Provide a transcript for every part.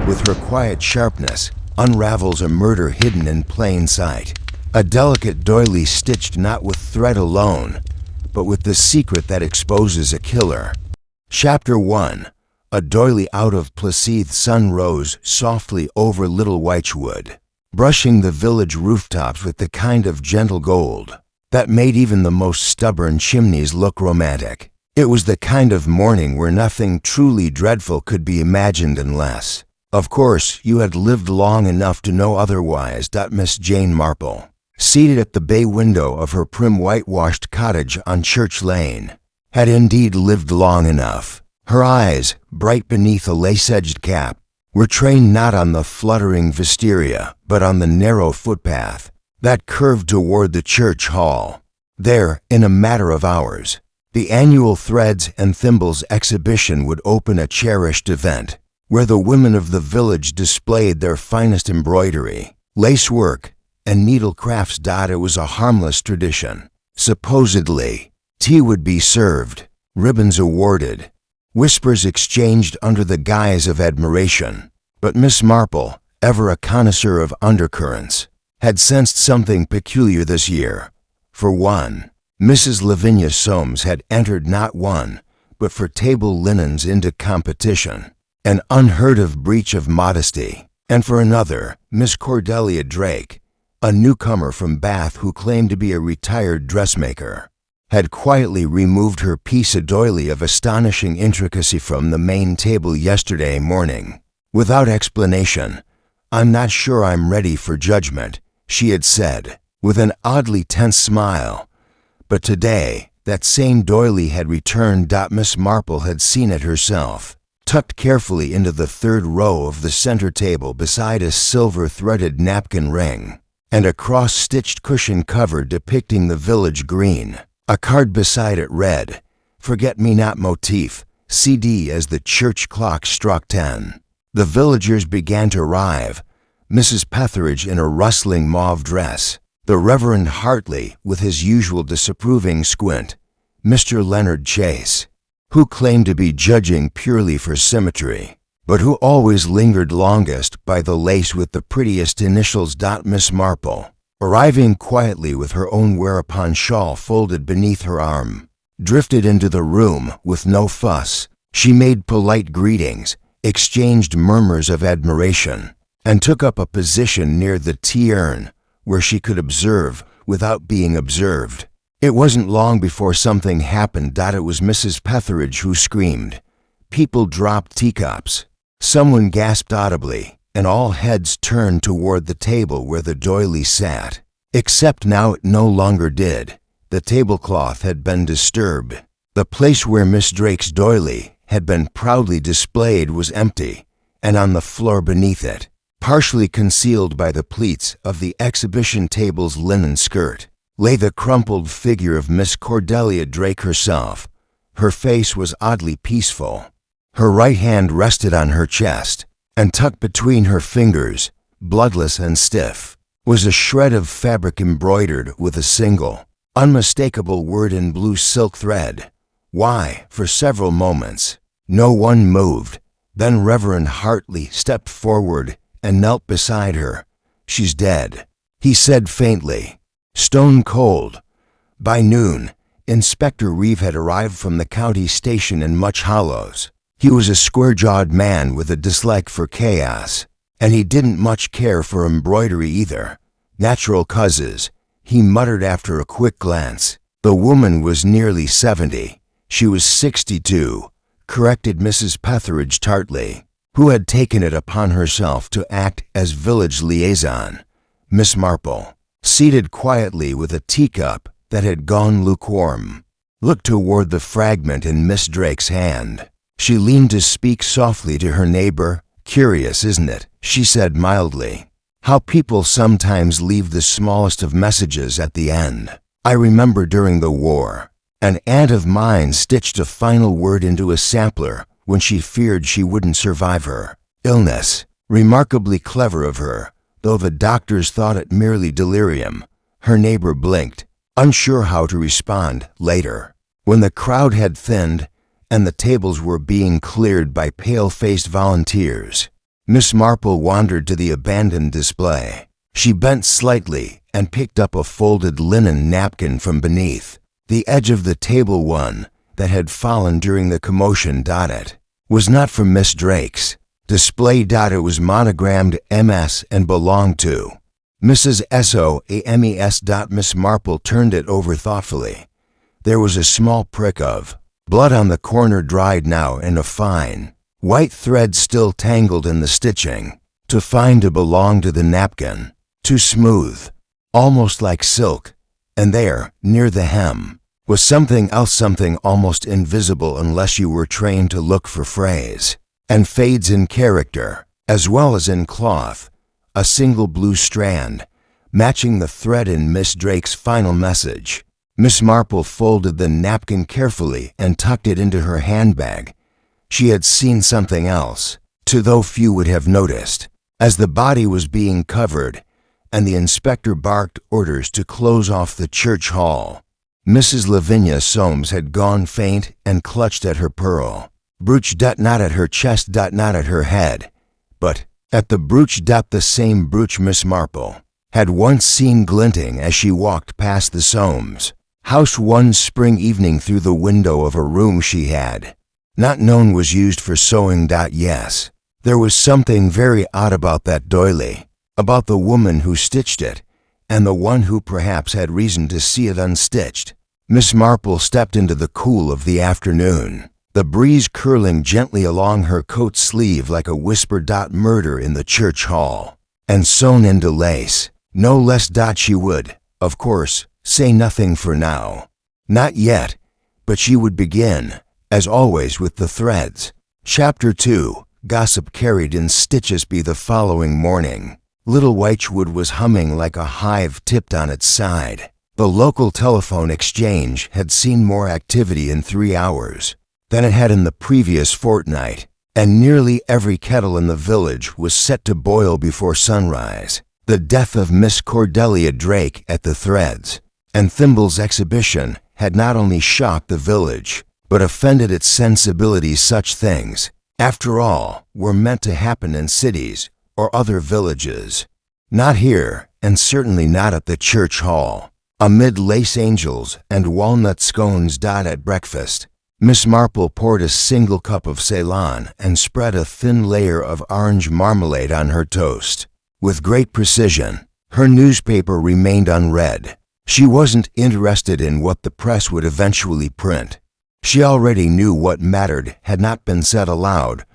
With her quiet sharpness, unravels a murder hidden in plain sight. A delicate doily stitched not with thread alone, but with the secret that exposes a killer. Chapter 1. A doily out of Placide. Sun rose softly over Little Wychwood, brushing the village rooftops with the kind of gentle gold that made even the most stubborn chimneys look romantic. It was the kind of morning where nothing truly dreadful could be imagined unless, of course, you had lived long enough to know otherwise. Miss Jane Marple, seated at the bay window of her prim whitewashed cottage on Church Lane, had indeed lived long enough. Her eyes, bright beneath a lace-edged cap, were trained not on the fluttering wisteria, but on the narrow footpath that curved toward the church hall. There, in a matter of hours, the annual Threads and Thimbles exhibition would open, a cherished event where the women of the village displayed their finest embroidery, lacework, and needlecrafts. It was a harmless tradition. Supposedly, tea would be served, ribbons awarded, whispers exchanged under the guise of admiration. But Miss Marple, ever a connoisseur of undercurrents, had sensed something peculiar this year. For one, Mrs. Lavinia Soames had entered not one, but for table linens into competition, an unheard-of breach of modesty. And for another, Miss Cordelia Drake, a newcomer from Bath who claimed to be a retired dressmaker, had quietly removed her piece a doily of astonishing intricacy from the main table yesterday morning. Without explanation, "I'm not sure I'm ready for judgment," she had said, with an oddly tense smile. But today, that same doily had returned. Miss Marple had seen it herself, tucked carefully into the third row of the center table beside a silver-threaded napkin ring and a cross-stitched cushion cover depicting the village green. A card beside it read, "Forget-me-not motif, CD," as the church clock struck 10. The villagers began to arrive, Mrs. Petheridge in a rustling mauve dress, the Reverend Hartley with his usual disapproving squint, Mr. Leonard Chase, who claimed to be judging purely for symmetry, but who always lingered longest by the lace with the prettiest initials. Miss Marple, arriving quietly with her own whereupon shawl folded beneath her arm, drifted into the room with no fuss. She made polite greetings, exchanged murmurs of admiration, and took up a position near the tea urn where she could observe without being observed. It wasn't long before something happened. It was Mrs. Petheridge who screamed. People dropped teacups. Someone gasped audibly, and all heads turned toward the table where the doily sat. Except now it no longer did. The tablecloth had been disturbed. The place where Miss Drake's doily had been proudly displayed was empty, and on the floor beneath it, partially concealed by the pleats of the exhibition table's linen skirt, lay the crumpled figure of Miss Cordelia Drake herself. Her face was oddly peaceful. Her right hand rested on her chest, and tucked between her fingers, bloodless and stiff, was a shred of fabric embroidered with a single, unmistakable word in blue silk thread. Why, for several moments, no one moved. Then Reverend Hartley stepped forward and knelt beside her. "She's dead," he said faintly. Stone cold. By noon, Inspector Reeve had arrived from the county station in Much Hollows. He was a square-jawed man with a dislike for chaos, and he didn't much care for embroidery either. "Natural causes," he muttered after a quick glance. "The woman was nearly 70. She was 62, corrected Mrs. Petheridge tartly, who had taken it upon herself to act as village liaison. Miss Marple, seated quietly with a teacup that had gone lukewarm, looked toward the fragment in Miss Drake's hand. She leaned to speak softly to her neighbor. "Curious, isn't it?" she said mildly. "How people sometimes leave the smallest of messages at the end. I remember during the war, an aunt of mine stitched a final word into a sampler when she feared she wouldn't survive her illness. Remarkably clever of her, though the doctors thought it merely delirium." Her neighbor blinked, unsure how to respond. Later, when the crowd had thinned and the tables were being cleared by pale-faced volunteers, Miss Marple wandered to the abandoned display. She bent slightly and picked up a folded linen napkin from beneath. The edge of the table one that had fallen during the commotion. It was not from Miss Drake's display. It was monogrammed MS and belonged to Mrs. Soames. Miss Marple turned it over thoughtfully. There was a small prick of blood on the corner, dried now, and a fine white thread still tangled in the stitching. To find it belonged to the napkin. Too smooth, almost like silk, and there, near the hem, was something else, something almost invisible unless you were trained to look for frays and fades in character, as well as in cloth, a single blue strand, matching the thread in Miss Drake's final message. Miss Marple folded the napkin carefully and tucked it into her handbag. She had seen something else, too, though few would have noticed. As the body was being covered, and the inspector barked orders to close off the church hall, Mrs. Lavinia Soames had gone faint and clutched at her pearl brooch. Not at her chest, not at her head, but at the brooch. The same brooch Miss Marple had once seen glinting as she walked past the Soames house one spring evening through the window of a room she had not known was used for sewing. Yes, there was something very odd about that doily, about the woman who stitched it, and the one who perhaps had reason to see it unstitched. Miss Marple stepped into the cool of the afternoon, the breeze curling gently along her coat sleeve like a whisper. Murder in the church hall, and sewn into lace, no less. She would, of course, say nothing for now. Not yet, but she would begin, as always, with the threads. Chapter 2. Gossip carried in stitches. The following morning, Little Wychwood was humming like a hive tipped on its side. The local telephone exchange had seen more activity in 3 hours than it had in the previous fortnight, and nearly every kettle in the village was set to boil before sunrise. The death of Miss Cordelia Drake at the Threads and Thimbles exhibition had not only shocked the village, but offended its sensibilities. Such things, after all, were meant to happen in cities or other villages. Not here, and certainly not at the church hall. Amid lace angels and walnut scones. At breakfast, Miss Marple poured a single cup of Ceylon and spread a thin layer of orange marmalade on her toast. With great precision, her newspaper remained unread. She wasn't interested in what the press would eventually print. She already knew what mattered had not been said aloud.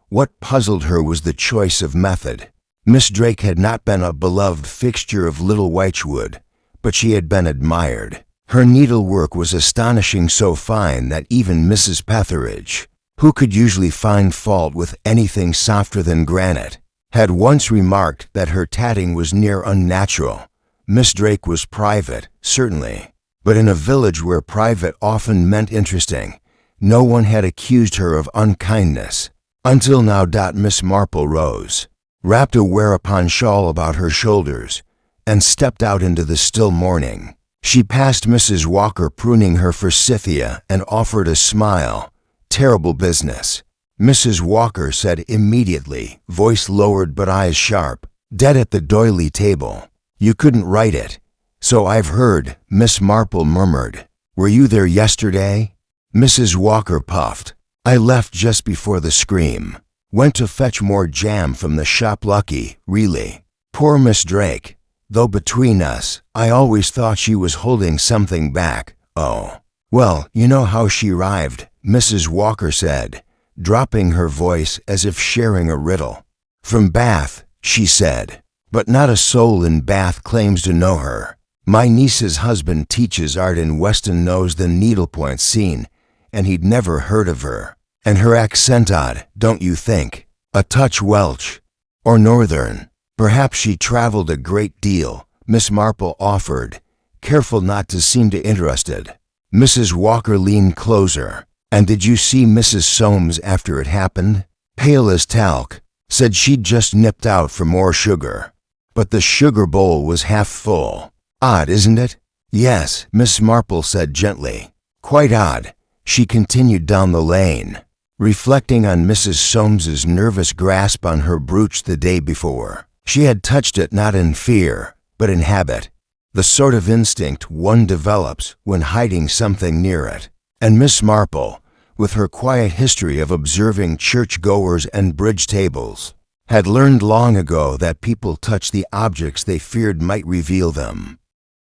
What puzzled her was the choice of method. Miss Drake had not been a beloved fixture of Little Wychwood, but she had been admired. Her needlework was astonishing, so fine that even Mrs. Petheridge, who could usually find fault with anything softer than granite, had once remarked that her tatting was near unnatural. Miss Drake was private, certainly, but in a village where private often meant interesting, no one had accused her of unkindness. Until now. Miss Marple rose, wrapped a whereupon shawl about her shoulders, and stepped out into the still morning. She passed Mrs. Walker pruning her forsythia and offered a smile. Terrible business, Mrs. Walker said immediately, voice lowered but eyes sharp. Dead at the doily table. You couldn't write it. So I've heard, Miss Marple murmured. Were you there yesterday? Mrs. Walker puffed. I left just before the scream. Went to fetch more jam from the shop. Lucky, really. Poor Miss Drake. Though between us, I always thought she was holding something back. Oh. Well, you know how she arrived, Mrs. Walker said, dropping her voice as if sharing a riddle. From Bath, she said. But not a soul in Bath claims to know her. My niece's husband teaches art in Weston, knows the needlepoint scene, and he'd never heard of her. And her accent odd, don't you think? A touch Welsh. Or Northern. Perhaps she traveled a great deal, Miss Marple offered, careful not to seem too interested. Mrs. Walker leaned closer. And did you see Mrs. Soames after it happened? Pale as talc. Said she'd just nipped out for more sugar. But the sugar bowl was half full. Odd, isn't it? Yes, Miss Marple said gently. Quite odd. She continued down the lane. reflecting on Mrs. Soames's nervous grasp on her brooch the day before. She had touched it not in fear, but in habit, the sort of instinct one develops when hiding something near it. And Miss Marple, with her quiet history of observing church-goers and bridge tables, had learned long ago that people touch the objects they feared might reveal them.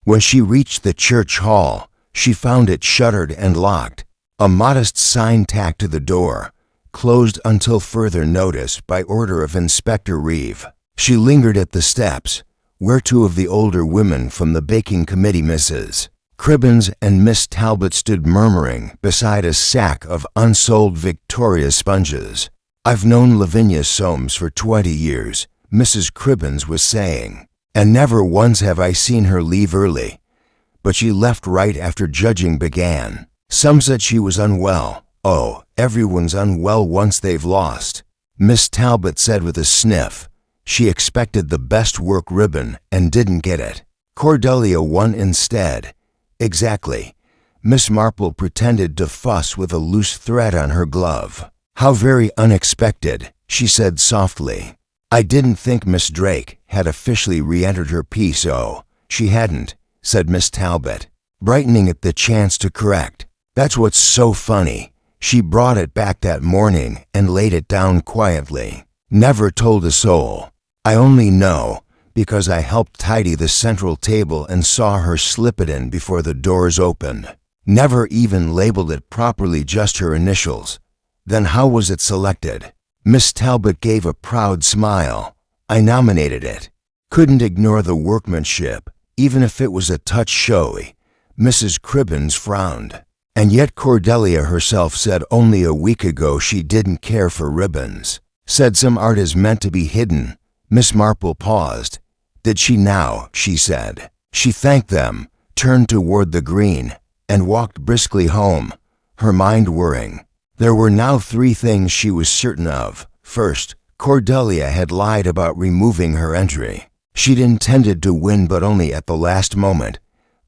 When she reached the church hall, she found it shuttered and locked, a modest sign tacked to the door, closed until further notice by order of Inspector Reeve. She lingered at the steps, where two of the older women from the baking committee, Mrs. Cribbins and Miss Talbot, stood murmuring beside a sack of unsold Victoria sponges. "I've known Lavinia Soames for 20 years," Mrs. Cribbins was saying, "and never once have I seen her leave early. But she left right after judging began. Some said she was unwell. Oh, everyone's unwell once they've lost," Miss Talbot said with a sniff. She expected the best work ribbon and didn't get it. Cordelia won instead. Exactly. Miss Marple pretended to fuss with a loose thread on her glove. "How very unexpected," she said softly. "I didn't think Miss Drake had officially re-entered her piece." "Oh, she hadn't," said Miss Talbot, brightening at the chance to correct. "That's what's so funny. She brought it back that morning and laid it down quietly. Never told a soul. I only know because I helped tidy the central table and saw her slip it in before the doors opened. Never even labeled it properly, just her initials. Then how was it selected?" Miss Talbot gave a proud smile. "I nominated it. Couldn't ignore the workmanship, even if it was a touch showy." Mrs. Cribbins frowned. "And yet Cordelia herself said only a week ago she didn't care for ribbons. Said some art is meant to be hidden." Miss Marple paused. "Did she now?" she said. She thanked them, turned toward the green, and walked briskly home, her mind whirring. There were now 3 things she was certain of. First, Cordelia had lied about removing her entry. She'd intended to win, but only at the last moment.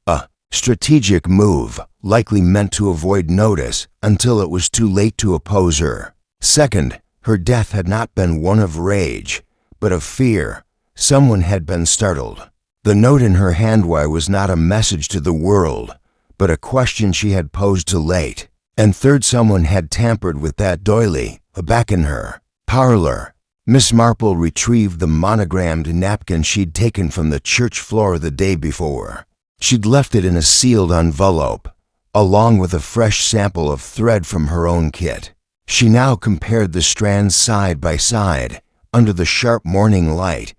A strategic move, likely meant to avoid notice until it was too late to oppose her. Second, her death had not been one of rage, but of fear. Someone had been startled. The note in her hand was not a message to the world, but a question she had posed too late. And third, someone had tampered with that doily back in her parlor. Miss Marple retrieved the monogrammed napkin she'd taken from the church floor the day before. She'd left it in a sealed envelope, along with a fresh sample of thread from her own kit. She now compared the strands side by side under the sharp morning light.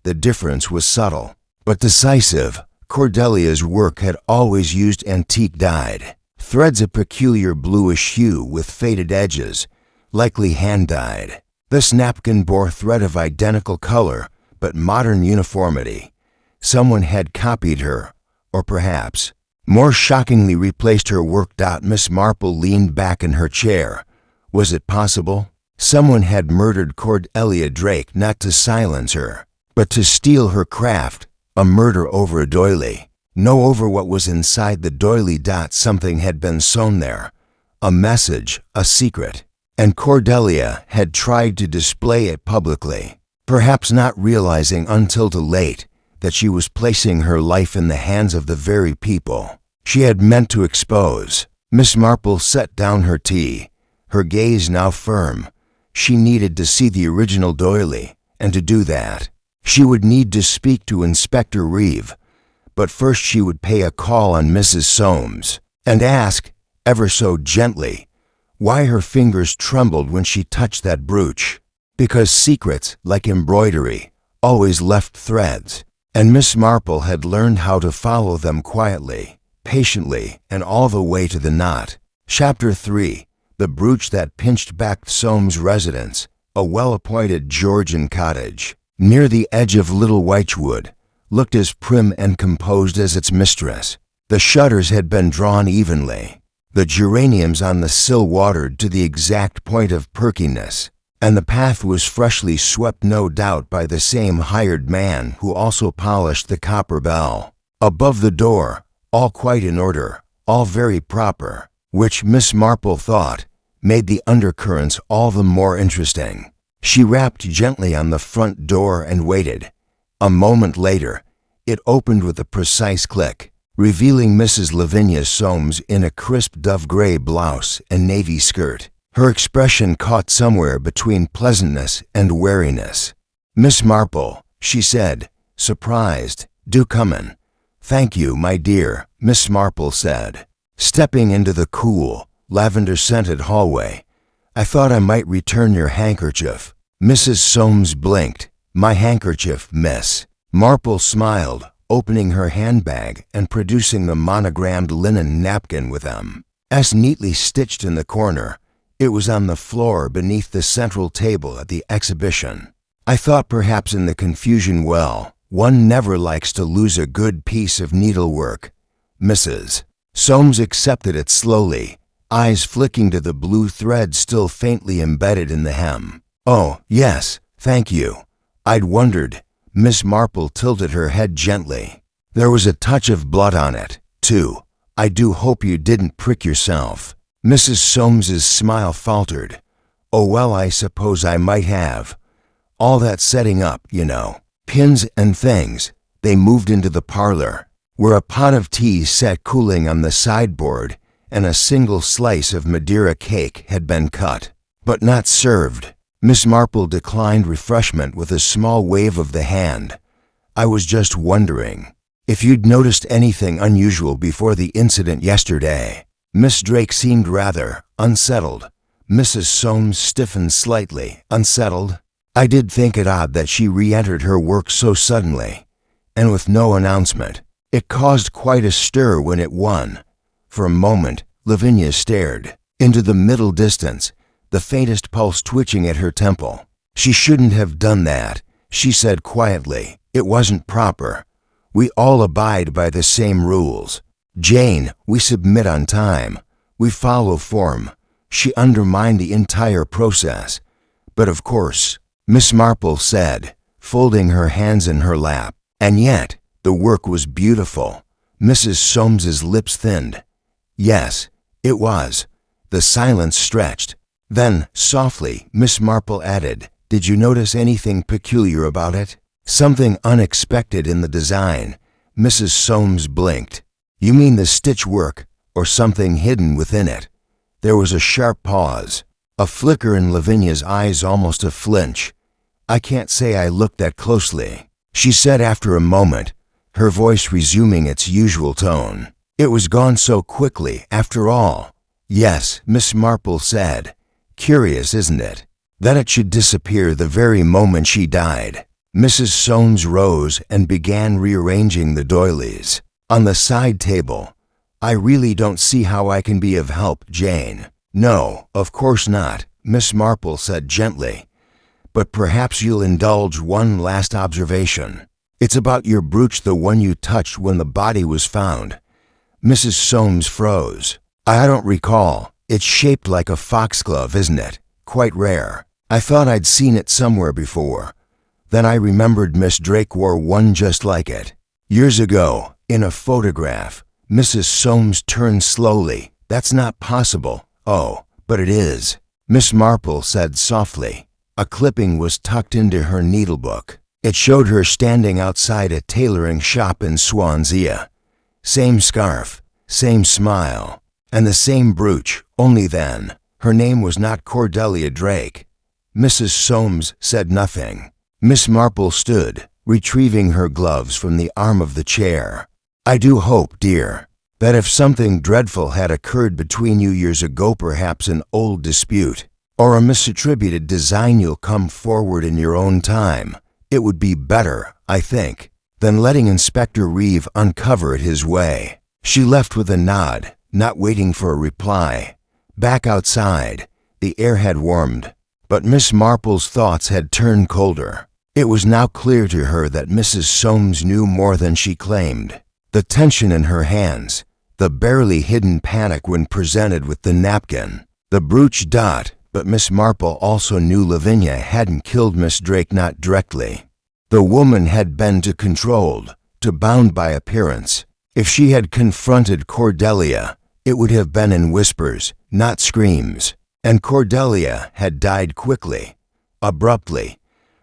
The difference was subtle, but decisive. Cordelia's work had always used antique dyed threads, a peculiar bluish hue with faded edges, likely hand-dyed. This napkin bore thread of identical color, but modern uniformity. Someone had copied her, or perhaps, more shockingly, replaced her work. Miss Marple leaned back in her chair. Was it possible? Someone had murdered Cordelia Drake not to silence her, but to steal her craft. A murder over a doily. No, over what was inside the doily. Something had been sewn there. A message, a secret. And Cordelia had tried to display it publicly, perhaps not realizing until too late that she was placing her life in the hands of the very people she had meant to expose. Miss Marple set down her tea, her gaze now firm. She needed to see the original doily, and to do that, she would need to speak to Inspector Reeve. But first she would pay a call on Mrs. Soames, and ask, ever so gently, why her fingers trembled when she touched that brooch. Because secrets, like embroidery, always left threads, and Miss Marple had learned how to follow them quietly, patiently, and all the way to the knot. Chapter 3. The brooch that pinched back Soames' residence, a well-appointed Georgian cottage, near the edge of Little Wychwood, looked as prim and composed as its mistress. The shutters had been drawn evenly, the geraniums on the sill watered to the exact point of perkiness, and the path was freshly swept, no doubt by the same hired man who also polished the copper bell. Above the door, all quite in order, all very proper, which Miss Marple thought made the undercurrents all the more interesting. She rapped gently on the front door and waited. A moment later, it opened with a precise click, revealing Mrs. Lavinia Soames in a crisp dove-gray blouse and navy skirt. Her expression caught somewhere between pleasantness and wariness. "Miss Marple," she said, surprised. "Do come in." "Thank you, my dear," Miss Marple said, stepping into the cool, lavender-scented hallway. "I thought I might return your handkerchief." Mrs. Soames blinked. "My handkerchief, miss." Marple smiled, opening her handbag and producing the monogrammed linen napkin with M.S. neatly stitched in the corner. It was on the floor beneath the central table at the exhibition. "I thought perhaps in the confusion, well, one never likes to lose a good piece of needlework." Mrs. Soames accepted it slowly, eyes flicking to the blue thread still faintly embedded in the hem. "Oh, yes, thank you. I'd wondered." Miss Marple tilted her head gently. "There was a touch of blood on it, too. I do hope you didn't prick yourself." Mrs. Soames's smile faltered. "Oh, well, I suppose I might have. All that setting up, you know. Pins and things." They moved into the parlor, where a pot of tea sat cooling on the sideboard and a single slice of Madeira cake had been cut, but not served. Miss Marple declined refreshment with a small wave of the hand. "I was just wondering if you'd noticed anything unusual before the incident yesterday." Miss Drake seemed rather unsettled. Mrs. Soames stiffened slightly. "Unsettled?" "I did think it odd that she re-entered her work so suddenly, and with no announcement. It caused quite a stir when it won." For a moment, Lavinia stared into the middle distance, the faintest pulse twitching at her temple. "She shouldn't have done that," she said quietly. "It wasn't proper. We all abide by the same rules. Jane, we submit on time. We follow form." She undermined the entire process. "But of course," Miss Marple said, folding her hands in her lap. "And yet, the work was beautiful." Mrs. Soames's lips thinned. "Yes, it was." The silence stretched. Then, softly, Miss Marple added, "Did you notice anything peculiar about it? Something unexpected in the design?" Mrs. Soames blinked. "You mean the stitch work, or something hidden within it?" There was a sharp pause, a flicker in Lavinia's eyes, almost a flinch. "I can't say I looked that closely," she said after a moment, her voice resuming its usual tone. "It was gone so quickly, after all." "Yes," Miss Marple said. "Curious, isn't it, that it should disappear the very moment she died?" Mrs. Soames rose and began rearranging the doilies on the side table. "I really don't see how I can be of help, Jane." "No, of course not," Miss Marple said gently. "But perhaps you'll indulge one last observation. It's about your brooch, the one you touched when the body was found." Mrs. Soames froze. "I don't recall. It's shaped like a foxglove, isn't it? Quite rare. I thought I'd seen it somewhere before. Then I remembered Miss Drake wore one just like it. Years ago, in a photograph." Mrs. Soames turned slowly. "That's not possible." "Oh, but it is," Miss Marple said softly. A clipping was tucked into her needlebook. It showed her standing outside a tailoring shop in Swansea. Same scarf, same smile, and the same brooch, only then, her name was not Cordelia Drake. Mrs. Soames said nothing. Miss Marple stood, retrieving her gloves from the arm of the chair. "I do hope, dear, that if something dreadful had occurred between you years ago, perhaps an old dispute, or a misattributed design, you'll come forward in your own time. It would be better, I think, than letting Inspector Reeve uncover it his way." She left with a nod, not waiting for a reply. Back outside, the air had warmed, but Miss Marple's thoughts had turned colder. It was now clear to her that Mrs. Soames knew more than she claimed. The tension in her hands, the barely hidden panic when presented with the napkin, the brooch dot, but Miss Marple also knew Lavinia hadn't killed Miss Drake, not directly. The woman had been too controlled, too bound by appearance. If she had confronted Cordelia, it would have been in whispers, not screams. And Cordelia had died quickly, abruptly,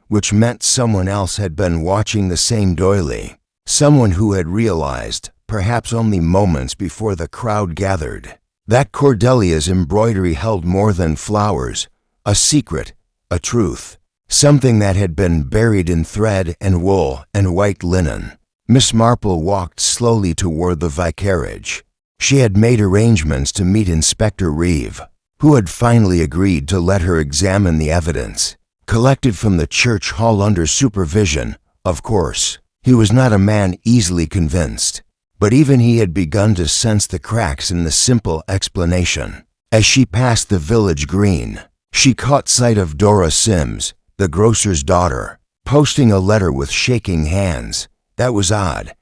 which meant someone else had been watching the same doily. Someone who had realized, perhaps only moments before the crowd gathered, that Cordelia's embroidery held more than flowers, a secret, a truth, something that had been buried in thread and wool and white linen. Miss Marple walked slowly toward the vicarage. She had made arrangements to meet Inspector Reeve, who had finally agreed to let her examine the evidence, collected from the church hall under supervision, of course. He was not a man easily convinced, but even he had begun to sense the cracks in the simple explanation. As she passed the village green, she caught sight of Dora Sims, the grocer's daughter, posting a letter with shaking hands. That was odd.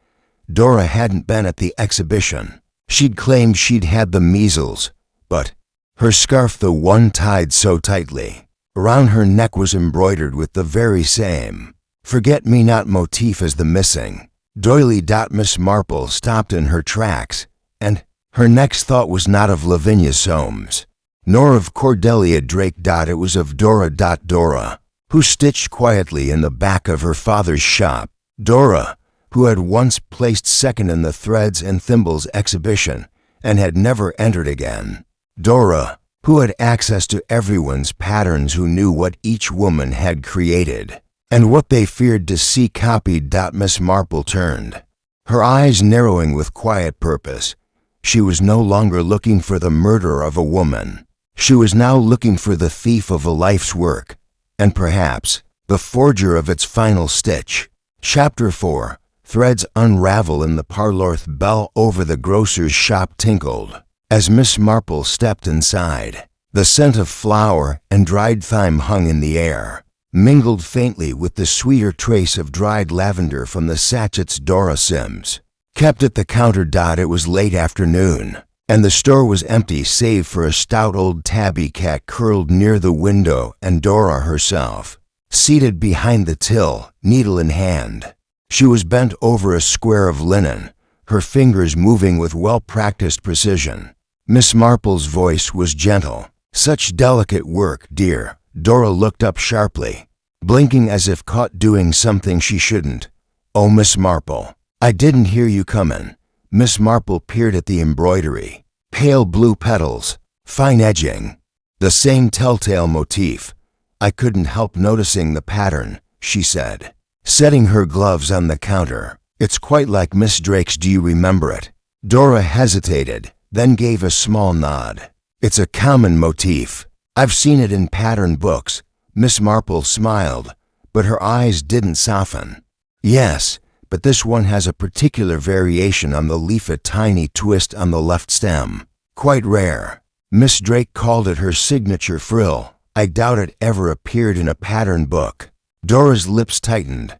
Dora hadn't been at the exhibition. She'd claimed she'd had the measles, but her scarf, the one tied so tightly around her neck, was embroidered with the very same forget-me-not motif as the missing doily. Miss Marple stopped in her tracks, and her next thought was not of Lavinia Soames, nor of Cordelia Drake. It was of Dora. Dora, who stitched quietly in the back of her father's shop. Dora, who had once placed second in the Threads and Thimbles exhibition and had never entered again. Dora, who had access to everyone's patterns, who knew what each woman had created and what they feared to see copied. Miss Marple turned, her eyes narrowing with quiet purpose. She was no longer looking for the murderer of a woman. She was now looking for the thief of a life's work, and perhaps the forger of its final stitch. Chapter 4. Threads unravel. In the parlor, the bell over the grocer's shop tinkled as Miss Marple stepped inside. The scent of flour and dried thyme hung in the air, mingled faintly with the sweeter trace of dried lavender from the sachets Dora Sims kept at the counter. It was late afternoon, and the store was empty save for a stout old tabby cat curled near the window and Dora herself, seated behind the till, needle in hand. She was bent over a square of linen, her fingers moving with well-practiced precision. Miss Marple's voice was gentle. "Such delicate work, dear." Dora looked up sharply, blinking as if caught doing something she shouldn't. "Oh, Miss Marple, I didn't hear you comin'." Miss Marple peered at the embroidery. Pale blue petals, fine edging, the same telltale motif. "I couldn't help noticing the pattern," she said, setting her gloves on the counter. "It's quite like Miss Drake's. Do you remember it?" Dora hesitated, then gave a small nod. "It's a common motif. I've seen it in pattern books." Miss Marple smiled, but her eyes didn't soften. "Yes, but this one has a particular variation on the leaf, a tiny twist on the left stem. Quite rare. Miss Drake called it her signature frill. I doubt it ever appeared in a pattern book." Dora's lips tightened.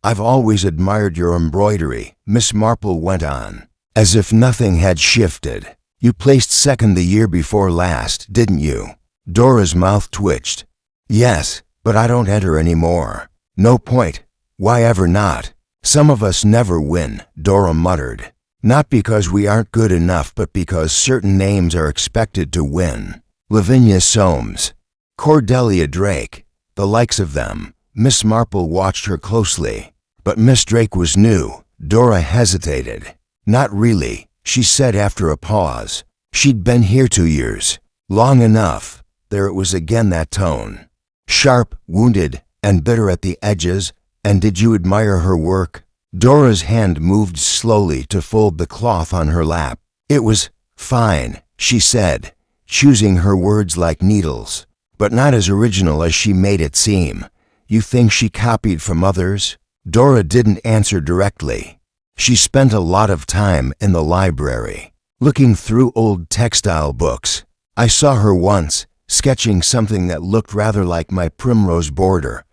"I've always admired your embroidery," Miss Marple went on, as if nothing had shifted. "You placed second the year before last, didn't you?" Dora's mouth twitched. "Yes, but I don't enter anymore." "No point. Why ever not?" "Some of us never win," Dora muttered. "Not because we aren't good enough, but because certain names are expected to win. Lavinia Soames, Cordelia Drake, the likes of them." Miss Marple watched her closely. "But Miss Drake was new." Dora hesitated. "Not really," she said after a pause. "She'd been here 2 years. Long enough." There it was again, that tone. Sharp, wounded, and bitter at the edges. "And did you admire her work?" Dora's hand moved slowly to fold the cloth on her lap. "It was fine," she said, choosing her words like needles, "but not as original as she made it seem." "You think she copied from others?" Dora didn't answer directly. She spent a lot of time in the library, looking through old textile books. "I saw her once, sketching something that looked rather like my primrose border."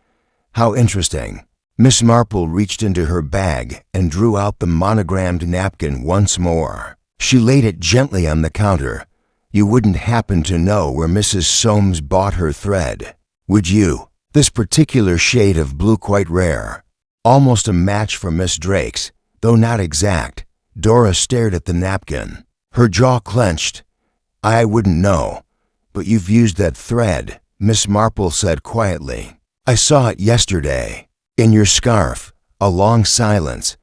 "How interesting." Miss Marple reached into her bag and drew out the monogrammed napkin once more. She laid it gently on the counter. "You wouldn't happen to know where Mrs. Soames bought her thread, would you? This particular shade of blue, quite rare. Almost a match for Miss Drake's, though not exact." Dora stared at the napkin, her jaw clenched. "I wouldn't know. But you've used that thread, Miss Marple said quietly. I saw it yesterday. In your scarf. A long silence.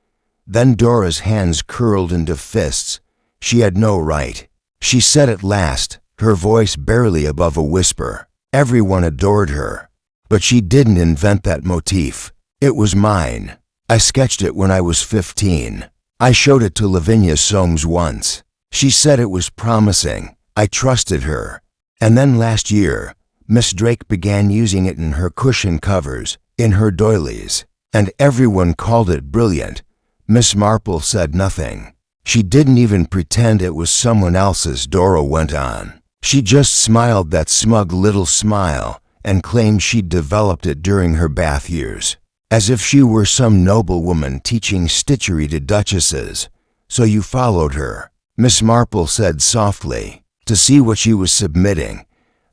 Then Dora's hands curled into fists. She had no right. She said at last, her voice barely above a whisper. Everyone adored her. But she didn't invent that motif. It was mine. I sketched it when I was 15. I showed it to Lavinia Soames once. She said it was promising. I trusted her. And then last year, Miss Drake began using it in her cushion covers, in her doilies, and everyone called it brilliant. Miss Marple said nothing. She didn't even pretend it was someone else's, Dora went on. She just smiled that smug little smile and claimed she'd developed it during her bath years, as if she were some noblewoman teaching stitchery to duchesses. So you followed her, Miss Marple said softly, to see what she was submitting.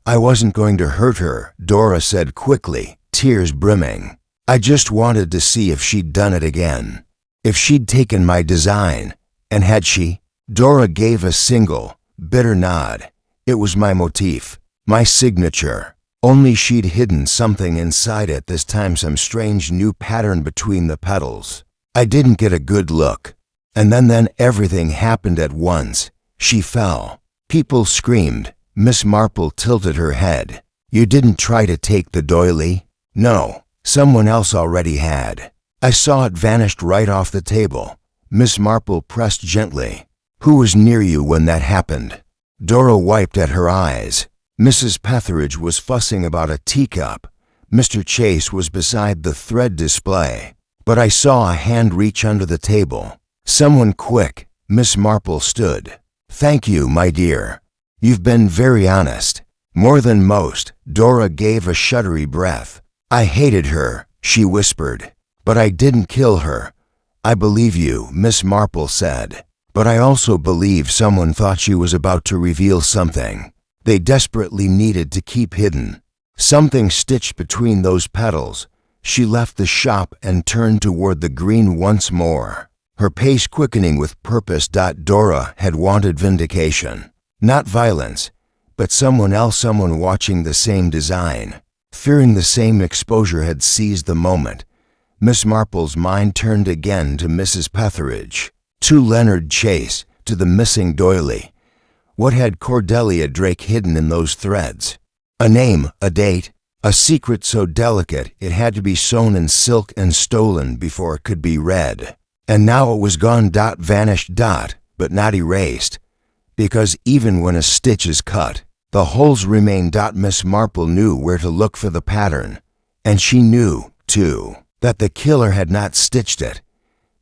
I wasn't going to hurt her, Dora said quickly, tears brimming. I just wanted to see if she'd done it again. If she'd taken my design. And had she? Dora gave a single, bitter nod. It was my motif, my signature. Only she'd hidden something inside it this time, some strange new pattern between the petals. I didn't get a good look. And then everything happened at once. She fell. People screamed. Miss Marple tilted her head. You didn't try to take the doily? No, someone else already had. I saw it vanished right off the table. Miss Marple pressed gently. Who was near you when that happened? Dora wiped at her eyes. Mrs. Petheridge was fussing about a teacup. Mr. Chase was beside the thread display. But I saw a hand reach under the table. Someone quick. Miss Marple stood. Thank you, my dear. You've been very honest. More than most. Dora gave a shuddery breath. I hated her, she whispered. But I didn't kill her. I believe you, Miss Marple said. But I also believe someone thought she was about to reveal something they desperately needed to keep hidden. Something stitched between those petals. She left the shop and turned toward the green once more, her pace quickening with purpose. Dora had wanted vindication. Not violence, but someone else, someone watching the same design, fearing the same exposure, had seized the moment. Miss Marple's mind turned again to Mrs. Petheridge, to Leonard Chase, to the missing doily. What had Cordelia Drake hidden in those threads? A name, a date, a secret so delicate it had to be sewn in silk and stolen before it could be read. And now it was gone. Vanished. But not erased. Because even when a stitch is cut, the holes remain. Miss Marple knew where to look for the pattern. And she knew, too, that the killer had not stitched it.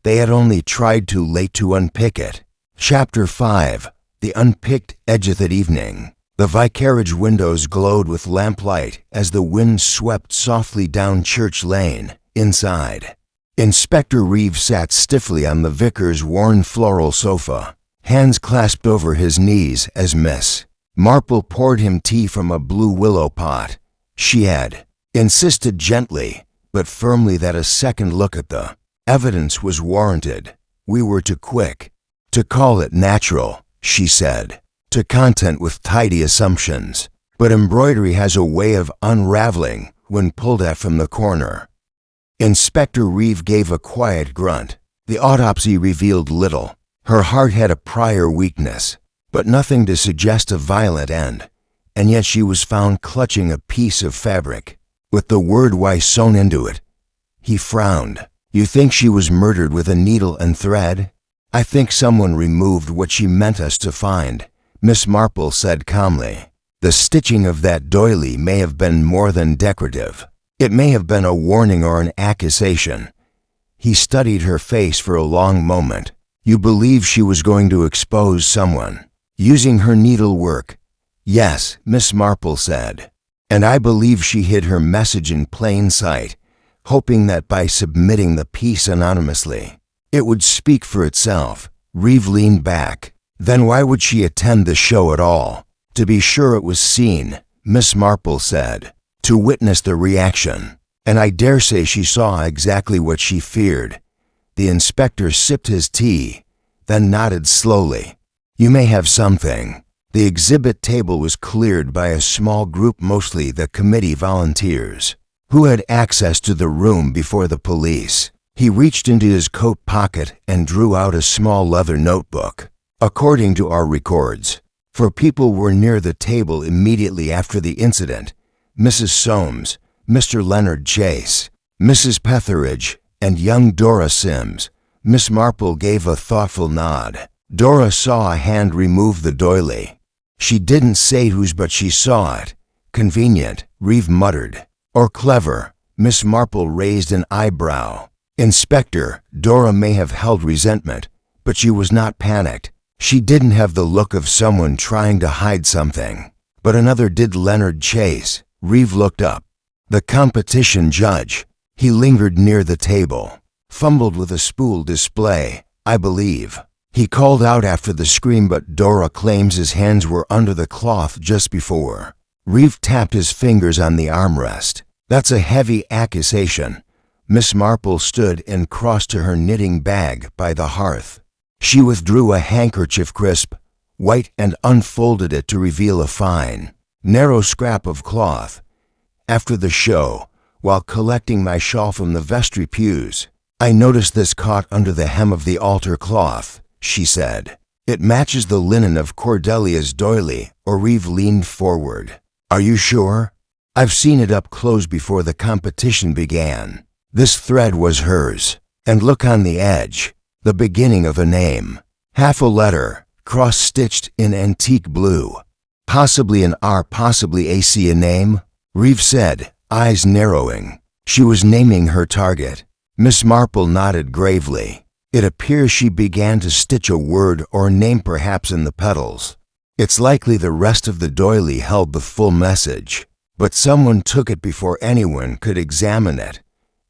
They had only tried too late to unpick it. Chapter 5. The Unpicked. Edgeth at evening. The vicarage windows glowed with lamplight as the wind swept softly down Church Lane. Inside, Inspector Reeve sat stiffly on the vicar's worn floral sofa, hands clasped over his knees as Miss Marple poured him tea from a blue willow pot. She had insisted gently, but firmly, that a second look at the evidence was warranted. We were too quick to call it natural, she said, to content with tidy assumptions. But embroidery has a way of unraveling when pulled at from the corner. Inspector Reeve gave a quiet grunt. The autopsy revealed little. Her heart had a prior weakness, but nothing to suggest a violent end. And yet she was found clutching a piece of fabric, with the word "Y" sewn into it. He frowned. You think she was murdered with a needle and thread? I think someone removed what she meant us to find, Miss Marple said calmly. The stitching of that doily may have been more than decorative. It may have been a warning or an accusation. He studied her face for a long moment. You believe she was going to expose someone, using her needlework? Yes, Miss Marple said. And I believe she hid her message in plain sight, hoping that by submitting the piece anonymously, it would speak for itself. Reeve leaned back. Then why would she attend the show at all? To be sure it was seen, Miss Marple said, to witness the reaction. And I dare say she saw exactly what she feared. The inspector sipped his tea, then nodded slowly. You may have something, The exhibit table was cleared by a small group, mostly the committee volunteers, who had access to the room before the police. He reached into his coat pocket and drew out a small leather notebook. According to our records, for people were near the table immediately after the incident, Mrs. Soames, Mr. Leonard Chase, Mrs. Petheridge, and young Dora Sims. Miss Marple gave a thoughtful nod. Dora saw a hand remove the doily. She didn't say whose, but she saw it. Convenient, Reeve muttered. Or clever. Miss Marple raised an eyebrow. Inspector, Dora may have held resentment, but she was not panicked. She didn't have the look of someone trying to hide something. But another did. Leonard Chase. Reeve looked up. The competition judge. He lingered near the table. Fumbled with a spool display, I believe. He called out after the scream, but Dora claims his hands were under the cloth just before. Reeve tapped his fingers on the armrest. That's a heavy accusation. Miss Marple stood and crossed to her knitting bag by the hearth. She withdrew a handkerchief, crisp, white, and unfolded it to reveal a fine, narrow scrap of cloth. After the show, while collecting my shawl from the vestry pews, I noticed this caught under the hem of the altar cloth, she said. It matches the linen of Cordelia's doily. Or Reeve leaned forward. Are you sure? I've seen it up close before the competition began. This thread was hers. And look on the edge. The beginning of a name. Half a letter, cross-stitched in antique blue. Possibly an R, possibly a C. A name? Reeve said, eyes narrowing. She was naming her target. Miss Marple nodded gravely. It appears she began to stitch a word or name, perhaps in the petals. It's likely the rest of the doily held the full message, but someone took it before anyone could examine it.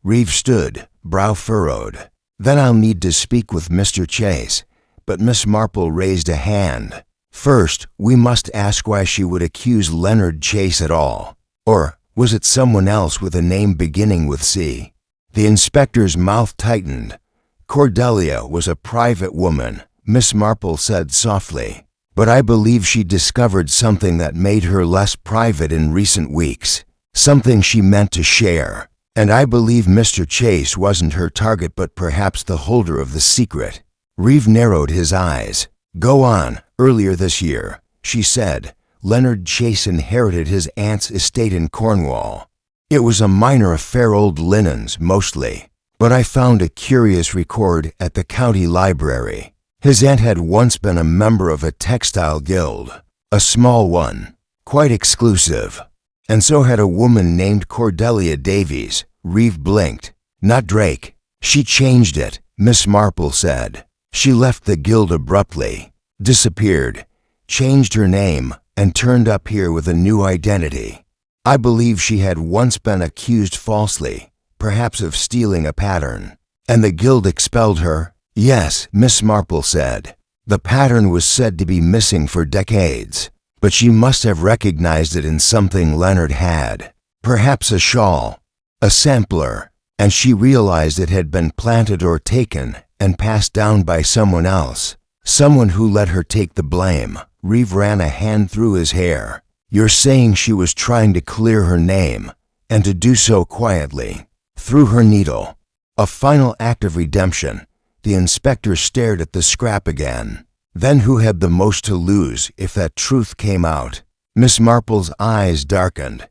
Reeve stood, brow furrowed. Then I'll need to speak with Mr. Chase, but Miss Marple raised a hand. First, we must ask why she would accuse Leonard Chase at all. Or was it someone else with a name beginning with C? The inspector's mouth tightened. Cordelia was a private woman, Miss Marple said softly, but I believe she discovered something that made her less private in recent weeks, something she meant to share. And I believe Mr. Chase wasn't her target, but perhaps the holder of the secret. Reeve narrowed his eyes. Go on. Earlier this year, she said, Leonard Chase inherited his aunt's estate in Cornwall. It was a minor affair, old linens mostly. But I found a curious record at the county library. His aunt had once been a member of a textile guild, a small one, quite exclusive. And so had a woman named Cordelia Davies. Reeve blinked. Not Drake. She changed it, Miss Marple said. She left the guild abruptly, disappeared, changed her name, and turned up here with a new identity. I believe she had once been accused falsely, perhaps of stealing a pattern. And the guild expelled her? Yes, Miss Marple said. The pattern was said to be missing for decades, but she must have recognized it in something Leonard had. Perhaps a shawl, a sampler, and she realized it had been planted or taken and passed down by someone else, someone who let her take the blame. Reeve ran a hand through his hair. You're saying she was trying to clear her name, and to do so quietly, through her needle. A final act of redemption. The inspector stared at the scrap again. Then who had the most to lose if that truth came out? Miss Marple's eyes darkened.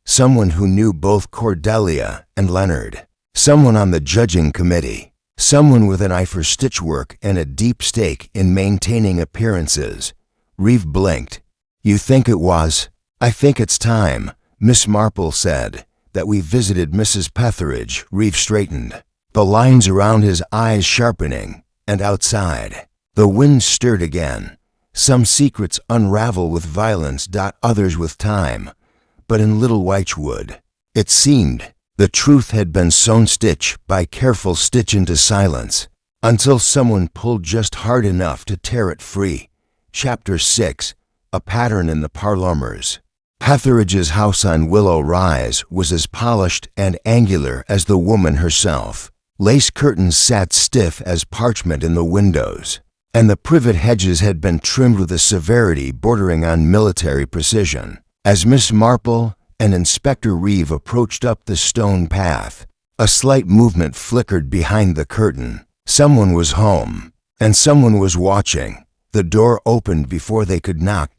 Someone who knew both Cordelia and Leonard. Someone on the judging committee. Someone with an eye for stitchwork and a deep stake in maintaining appearances. Reeve blinked. You think it was? I think it's time, Miss Marple said, that we visited Mrs. Petheridge. Reeve straightened, the lines around his eyes sharpening, and outside. The wind stirred again. Some secrets unravel with violence, others with time. But in Little Wychwood, it seemed, the truth had been sewn stitch by careful stitch into silence, until someone pulled just hard enough to tear it free. Chapter 6. A Pattern in the Parlours. Petheridge's house on Willow Rise was as polished and angular as the woman herself. Lace curtains sat stiff as parchment in the windows. and the privet hedges had been trimmed with a severity bordering on military precision. As Miss Marple and Inspector Reeve approached up the stone path, a slight movement flickered behind the curtain. Someone was home, and someone was watching. The door opened before they could knock.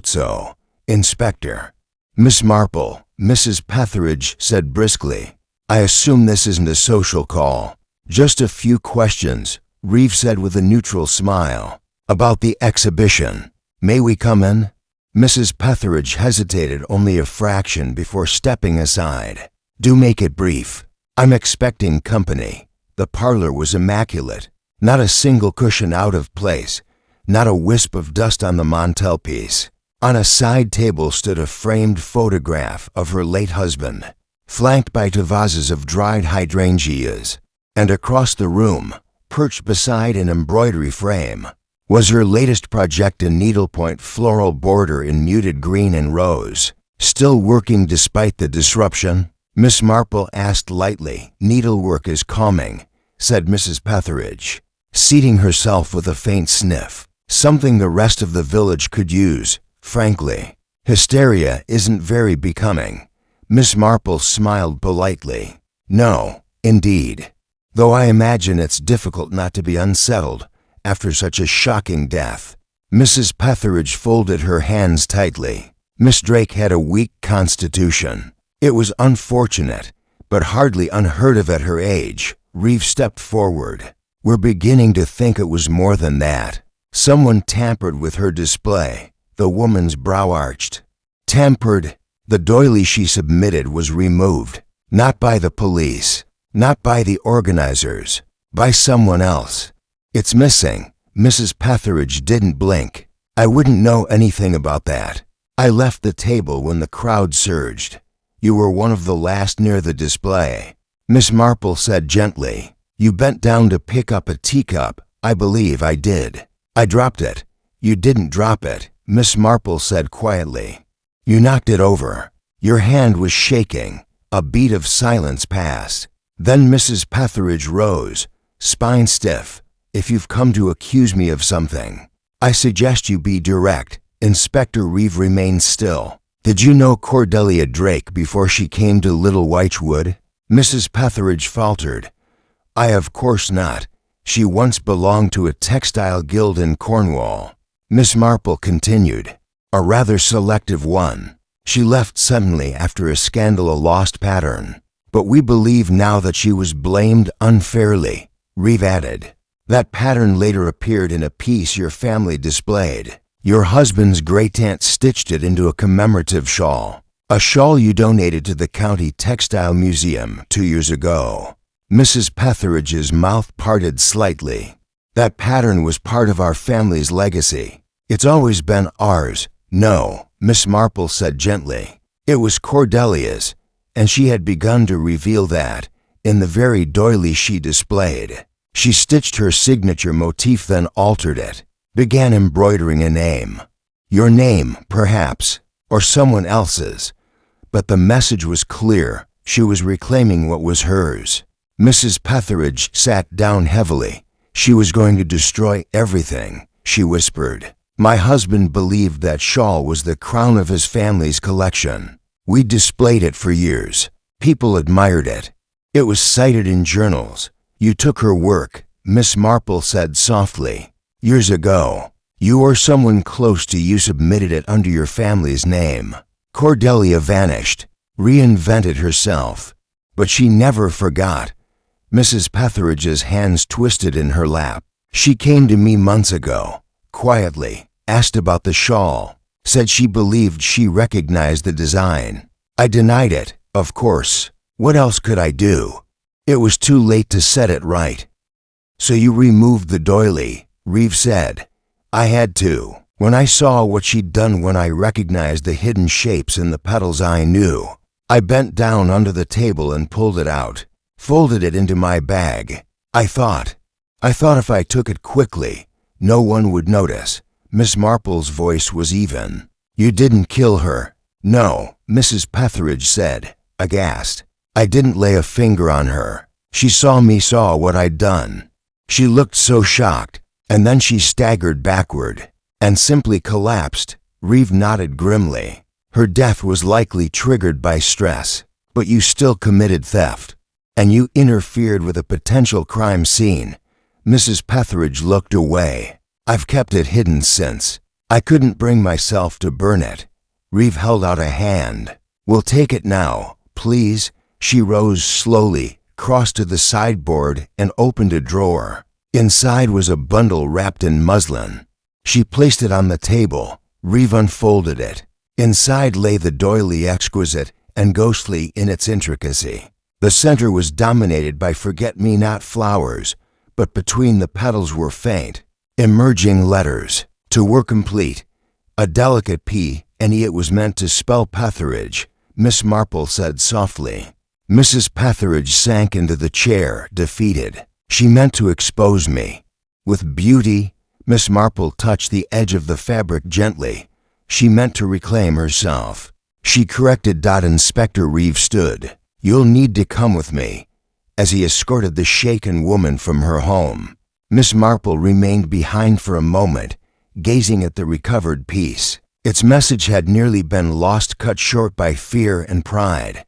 So, Inspector. Miss Marple, Mrs. Petheridge said briskly. I assume this isn't a social call. Just a few questions, Reeve said with a neutral smile. About the exhibition. May we come in? Mrs. Petheridge hesitated only a fraction before stepping aside. Do make it brief. I'm expecting company. The parlor was immaculate. Not a single cushion out of place. Not a wisp of dust on the mantelpiece. On a side table stood a framed photograph of her late husband, flanked by two vases of dried hydrangeas. And across the room, perched beside an embroidery frame, was her latest project, a needlepoint floral border in muted green and rose. Still working despite the disruption? Miss Marple asked lightly. Needlework is calming, said Mrs. Petheridge, seating herself with a faint sniff. Something the rest of the village could use, frankly. Hysteria isn't very becoming. Miss Marple smiled politely. No, indeed. Though I imagine it's difficult not to be unsettled after such a shocking death. Mrs. Petheridge folded her hands tightly. Miss Drake had a weak constitution. It was unfortunate, but hardly unheard of at her age. Reeve stepped forward. We're beginning to think it was more than that. Someone tampered with her display. The woman's brow arched. Tampered? The doily she submitted was removed. Not by the police. Not by the organizers. By someone else. It's missing. Mrs. Petheridge didn't blink. I wouldn't know anything about that. I left the table when the crowd surged. You were one of the last near the display. Miss Marple said gently. You bent down to pick up a teacup. I believe I did. I dropped it. You didn't drop it, Miss Marple said quietly. You knocked it over. Your hand was shaking. A beat of silence passed. Then Mrs. Petheridge rose, spine stiff. If you've come to accuse me of something, I suggest you be direct. Inspector Reeve remained still. Did you know Cordelia Drake before she came to Little Wychwood? Mrs. Petheridge faltered. I of course not. She once belonged to a textile guild in Cornwall. Miss Marple continued. A rather selective one. She left suddenly after a scandal, a lost pattern. But we believe now that she was blamed unfairly, Reeve added. That pattern later appeared in a piece your family displayed. Your husband's great-aunt stitched it into a commemorative shawl. A shawl you donated to the County Textile Museum 2 years ago. Mrs. Petheridge's mouth parted slightly. That pattern was part of our family's legacy. It's always been ours. No, Miss Marple said gently. It was Cordelia's, and she had begun to reveal that in the very doily she displayed. She stitched her signature motif, then altered it, began embroidering a name. Your name, perhaps, or someone else's. But the message was clear. She was reclaiming what was hers. Mrs. Petheridge sat down heavily. She was going to destroy everything, she whispered. My husband believed that shawl was the crown of his family's collection. We displayed it for years. People admired it. It was cited in journals. You took her work, Miss Marple said softly. Years ago, you or someone close to you submitted it under your family's name. Cordelia vanished, reinvented herself. But she never forgot. Mrs. Petheridge's hands twisted in her lap. She came to me months ago, quietly, asked about the shawl, said she believed she recognized the design. I denied it, of course. What else could I do? It was too late to set it right. So you removed the doily, Reeve said. I had to. When I saw what she'd done, when I recognized the hidden shapes in the petals, I knew. I bent down under the table and pulled it out, folded it into my bag. I thought if I took it quickly, no one would notice. Miss Marple's voice was even. You didn't kill her. No, Mrs. Petheridge said, aghast. I didn't lay a finger on her. She saw me, saw what I'd done. She looked so shocked, And then she staggered backward and simply collapsed. Reeve nodded grimly. Her death was likely triggered by stress, but you still committed theft, and you interfered with a potential crime scene. Mrs. Petheridge looked away. I've kept it hidden since. I couldn't bring myself to burn it. Reeve held out a hand. We'll take it now, please. She rose slowly, crossed to the sideboard, and opened a drawer. Inside was a bundle wrapped in muslin. She placed it on the table. Reeve unfolded it. Inside lay the doily, exquisite and ghostly in its intricacy. The center was dominated by forget-me-not flowers, but between the petals were faint, emerging letters. To were complete. A delicate P, and it was meant to spell Petheridge, Miss Marple said softly. Mrs. Petheridge sank into the chair, defeated. She meant to expose me. With beauty, Miss Marple touched the edge of the fabric gently. She meant to reclaim herself. She corrected. Inspector Reeve stood. You'll need to come with me, as he escorted the shaken woman from her home. Miss Marple remained behind for a moment, gazing at the recovered piece. Its message had nearly been lost, cut short by fear and pride.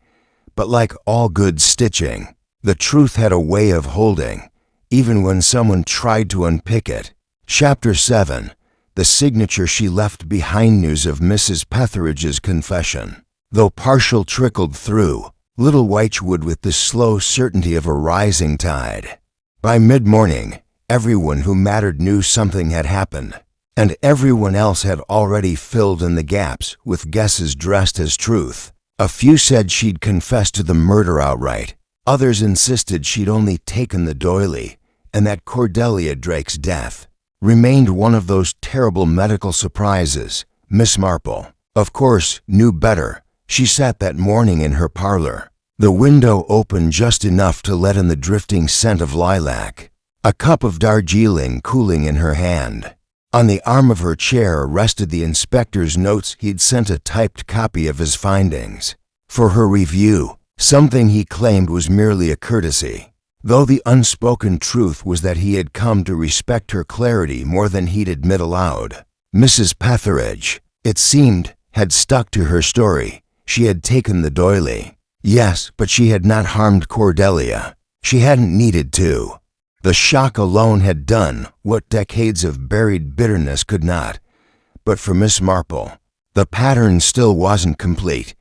But like all good stitching, the truth had a way of holding, even when someone tried to unpick it. Chapter 7. The signature she left behind. News of Mrs. Petheridge's confession, though partial, trickled through Little Wychwood with the slow certainty of a rising tide. By mid-morning, everyone who mattered knew something had happened, and everyone else had already filled in the gaps with guesses dressed as truth. A few said she'd confessed to the murder outright. Others insisted she'd only taken the doily, and that Cordelia Drake's death remained one of those terrible medical surprises. Miss Marple, of course, knew better. She sat that morning in her parlor, the window open just enough to let in the drifting scent of lilac, a cup of Darjeeling cooling in her hand. On the arm of her chair rested the inspector's notes. He'd sent a typed copy of his findings for her review, something he claimed was merely a courtesy, though the unspoken truth was that he had come to respect her clarity more than he'd admit aloud. Mrs. Petheridge, it seemed, had stuck to her story. She had taken the doily. Yes, but she had not harmed Cordelia. She hadn't needed to. The shock alone had done what decades of buried bitterness could not. But for Miss Marple, the pattern still wasn't complete.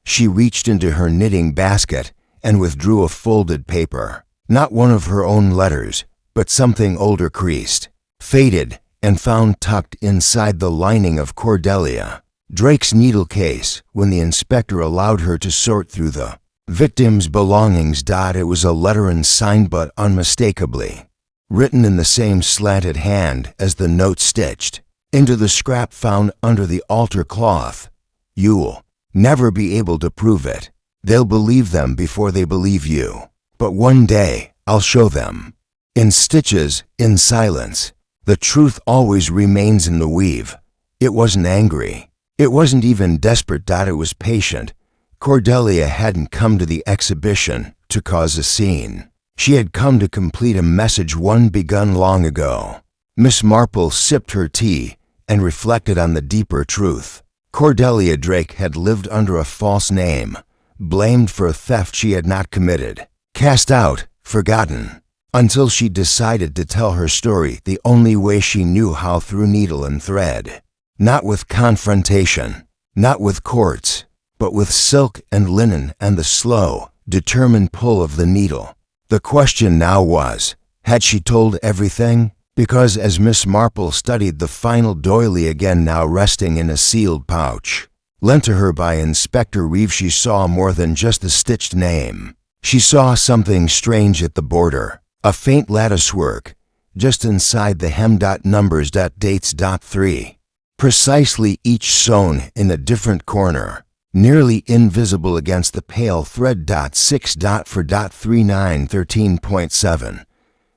She reached into her knitting basket and withdrew a folded paper. Not one of her own letters, but something older, creased, faded, and found tucked inside the lining of Cordelia Drake's needle case. When the inspector allowed her to sort through the victim's belongings, it was a letter and signed, but unmistakably written in the same slanted hand as the note stitched into the scrap found under the altar cloth. You'll never be able to prove it. They'll believe them before they believe you. But one day, I'll show them. In stitches, in silence, the truth always remains in the weave. It wasn't angry. It wasn't even desperate. It was patient. Cordelia hadn't come to the exhibition to cause a scene. She had come to complete a message one begun long ago. Miss Marple sipped her tea and reflected on the deeper truth. Cordelia Drake had lived under a false name, blamed for a theft she had not committed, cast out, forgotten, until she decided to tell her story the only way she knew how, through needle and thread. Not with confrontation, not with courts, but with silk and linen and the slow, determined pull of the needle. The question now was, had she told everything? Because as Miss Marple studied the final doily again, now resting in a sealed pouch, lent to her by Inspector Reeve, she saw more than just the stitched name. She saw something strange at the border, a faint latticework, just inside the hem. Numbers. Dates. 3. Precisely, each sewn in a different corner, nearly invisible against the pale thread. 6. For. 39. 13.7.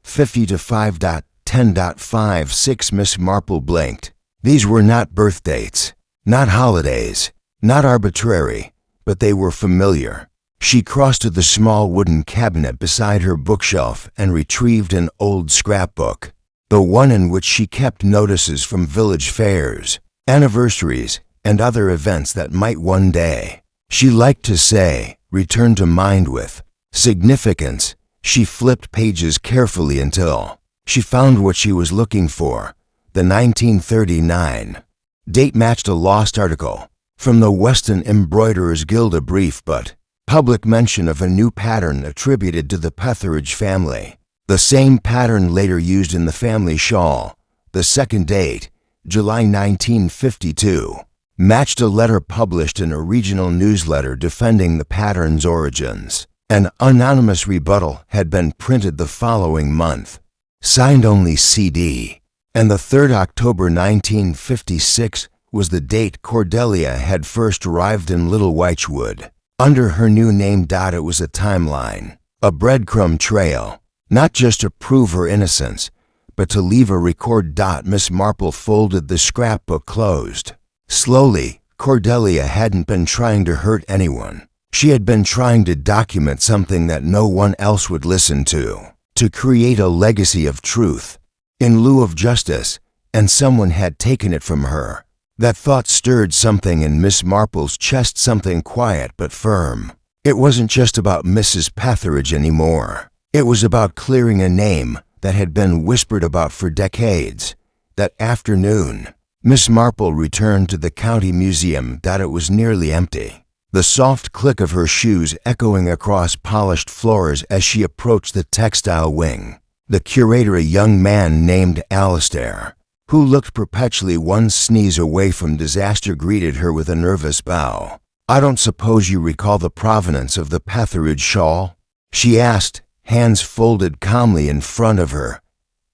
50 to 5. 10.56. Miss Marple blinked. These were not birth dates, not holidays, not arbitrary, but they were familiar. She crossed to the small wooden cabinet beside her bookshelf and retrieved an old scrapbook. the one in which she kept notices from village fairs, anniversaries, and other events that might one day, she liked to say, return to mind with significance. She flipped pages carefully until she found what she was looking for. The 1939 date matched a lost article from the Weston Embroiderers Guild, a brief but public mention of a new pattern attributed to the Petheridge family. The same pattern later used in the family shawl. The second date, July 1952, matched a letter published in a regional newsletter defending the pattern's origins. An anonymous rebuttal had been printed the following month, signed only CD, and the 3rd October 1956 was the date Cordelia had first arrived in Little Wychwood. Under her new name. It was a timeline, a breadcrumb trail, not just to prove her innocence, but to leave a record. Miss Marple folded the scrapbook closed. Slowly, Cordelia hadn't been trying to hurt anyone. She had been trying to document something that no one else would listen to create a legacy of truth in lieu of justice, and someone had taken it from her. That thought stirred something in Miss Marple's chest, something quiet but firm. It wasn't just about Mrs. Petheridge anymore. It was about clearing a name that had been whispered about for decades. That afternoon, Miss Marple returned to the county museum. It was nearly empty, the soft click of her shoes echoing across polished floors as she approached the textile wing. The curator, a young man named Alastair, who looked perpetually one sneeze away from disaster, greeted her with a nervous bow. I don't suppose you recall the provenance of the Petheridge shawl? She asked, hands folded calmly in front of her.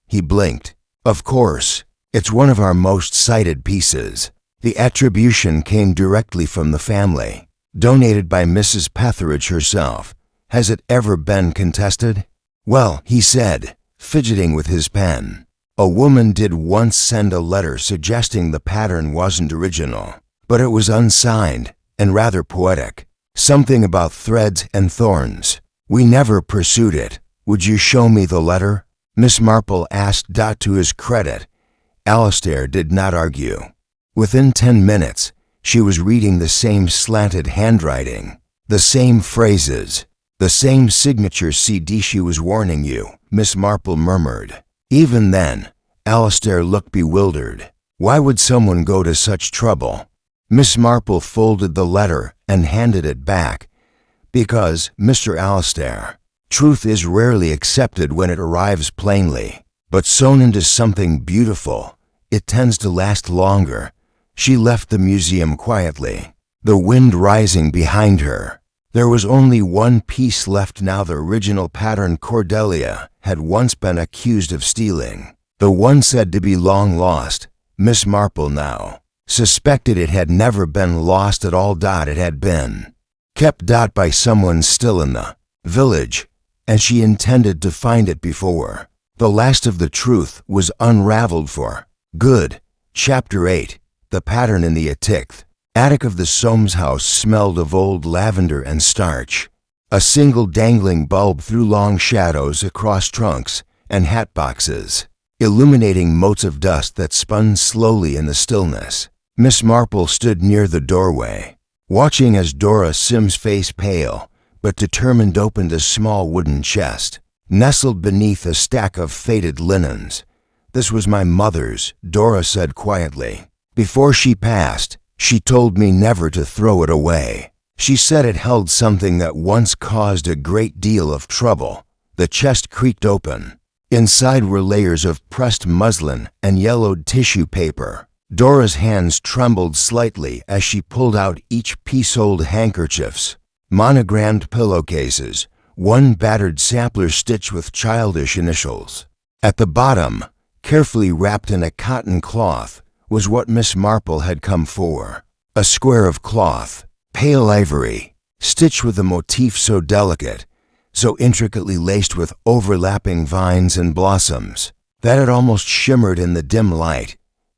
He blinked. Of course, it's one of our most cited pieces. The attribution came directly from the family, donated by Mrs. Petheridge herself. Has it ever been contested? Well, he said, fidgeting with his pen, a woman did once send a letter suggesting the pattern wasn't original, but it was unsigned and rather poetic. Something about threads and thorns. We never pursued it. Would you show me the letter? Miss Marple asked. To his credit, Alastair did not argue. Within 10 minutes, she was reading the same slanted handwriting, the same phrases, the same signature. CD. She was warning you, Miss Marple murmured. Even then, Alastair looked bewildered. Why would someone go to such trouble? Miss Marple folded the letter and handed it back. Because, Mr. Alastair, truth is rarely accepted when it arrives plainly, but sewn into something beautiful, it tends to last longer. She left the museum quietly, the wind rising behind her. There was only one piece left now, the original pattern Cordelia had once been accused of stealing. The one said to be long lost. Miss Marple now suspected it had never been lost at all. It had been kept by someone still in the village, and she intended to find it before the last of the truth was unraveled for good. Chapter 8. The pattern in the attic of the Soames house smelled of old lavender and starch. A single dangling bulb threw long shadows across trunks and hat boxes, illuminating motes of dust that spun slowly in the stillness. Miss Marple stood near the doorway, watching as Dora Sim's face, pale but determined, opened a small wooden chest, nestled beneath a stack of faded linens. This was my mother's, Dora said quietly. Before she passed, she told me never to throw it away. She said it held something that once caused a great deal of trouble. The chest creaked open. Inside were layers of pressed muslin and yellowed tissue paper. Dora's hands trembled slightly as she pulled out each piece. Old handkerchiefs, monogrammed pillowcases, one battered sampler stitch with childish initials. At the bottom, carefully wrapped in a cotton cloth, was what Miss Marple had come for. A square of cloth, pale ivory, stitched with a motif so delicate, so intricately laced with overlapping vines and blossoms, that it almost shimmered in the dim light,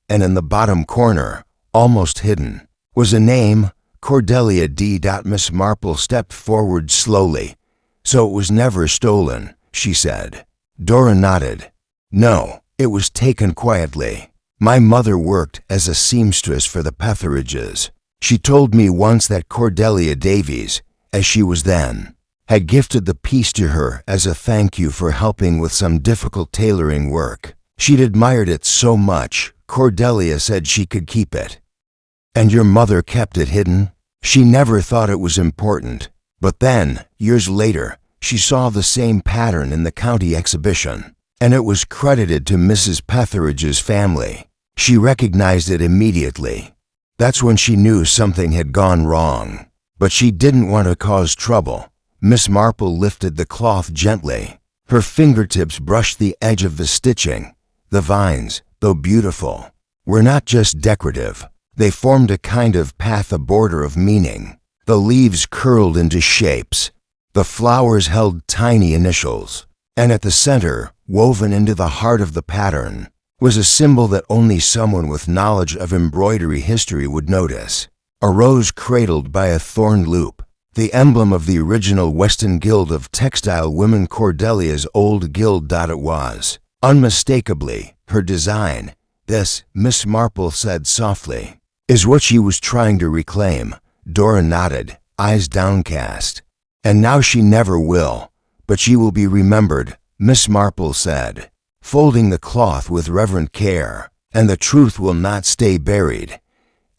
and in the bottom corner, almost hidden, was a name, Cordelia D. Miss Marple stepped forward slowly. So it was never stolen, she said. Dora nodded. No, It was taken quietly. My mother worked as a seamstress for the Petheridges. She told me once that Cordelia Davies, as she was then, had gifted the piece to her as a thank you for helping with some difficult tailoring work. She'd admired it so much, Cordelia said she could keep it. And your mother kept it hidden? She never thought it was important. But then, years later, she saw the same pattern in the county exhibition, and it was credited to Mrs. Petheridge's family. She recognized it immediately. That's when she knew something had gone wrong. But she didn't want to cause trouble. Miss Marple lifted the cloth gently. Her fingertips brushed the edge of the stitching. The vines, though beautiful, were not just decorative. They formed a kind of path, a border of meaning. The leaves curled into shapes. The flowers held tiny initials. And at the center, woven into the heart of the pattern, was a symbol that only someone with knowledge of embroidery history would notice. A rose cradled by a thorn loop, the emblem of the original Weston Guild of Textile Women, Cordelia's old guild. It was, unmistakably, her design. This, Miss Marple said softly, is what she was trying to reclaim. Dora nodded, eyes downcast. And now she never will, but she will be remembered, Miss Marple said, folding the cloth with reverent care, and the truth will not stay buried.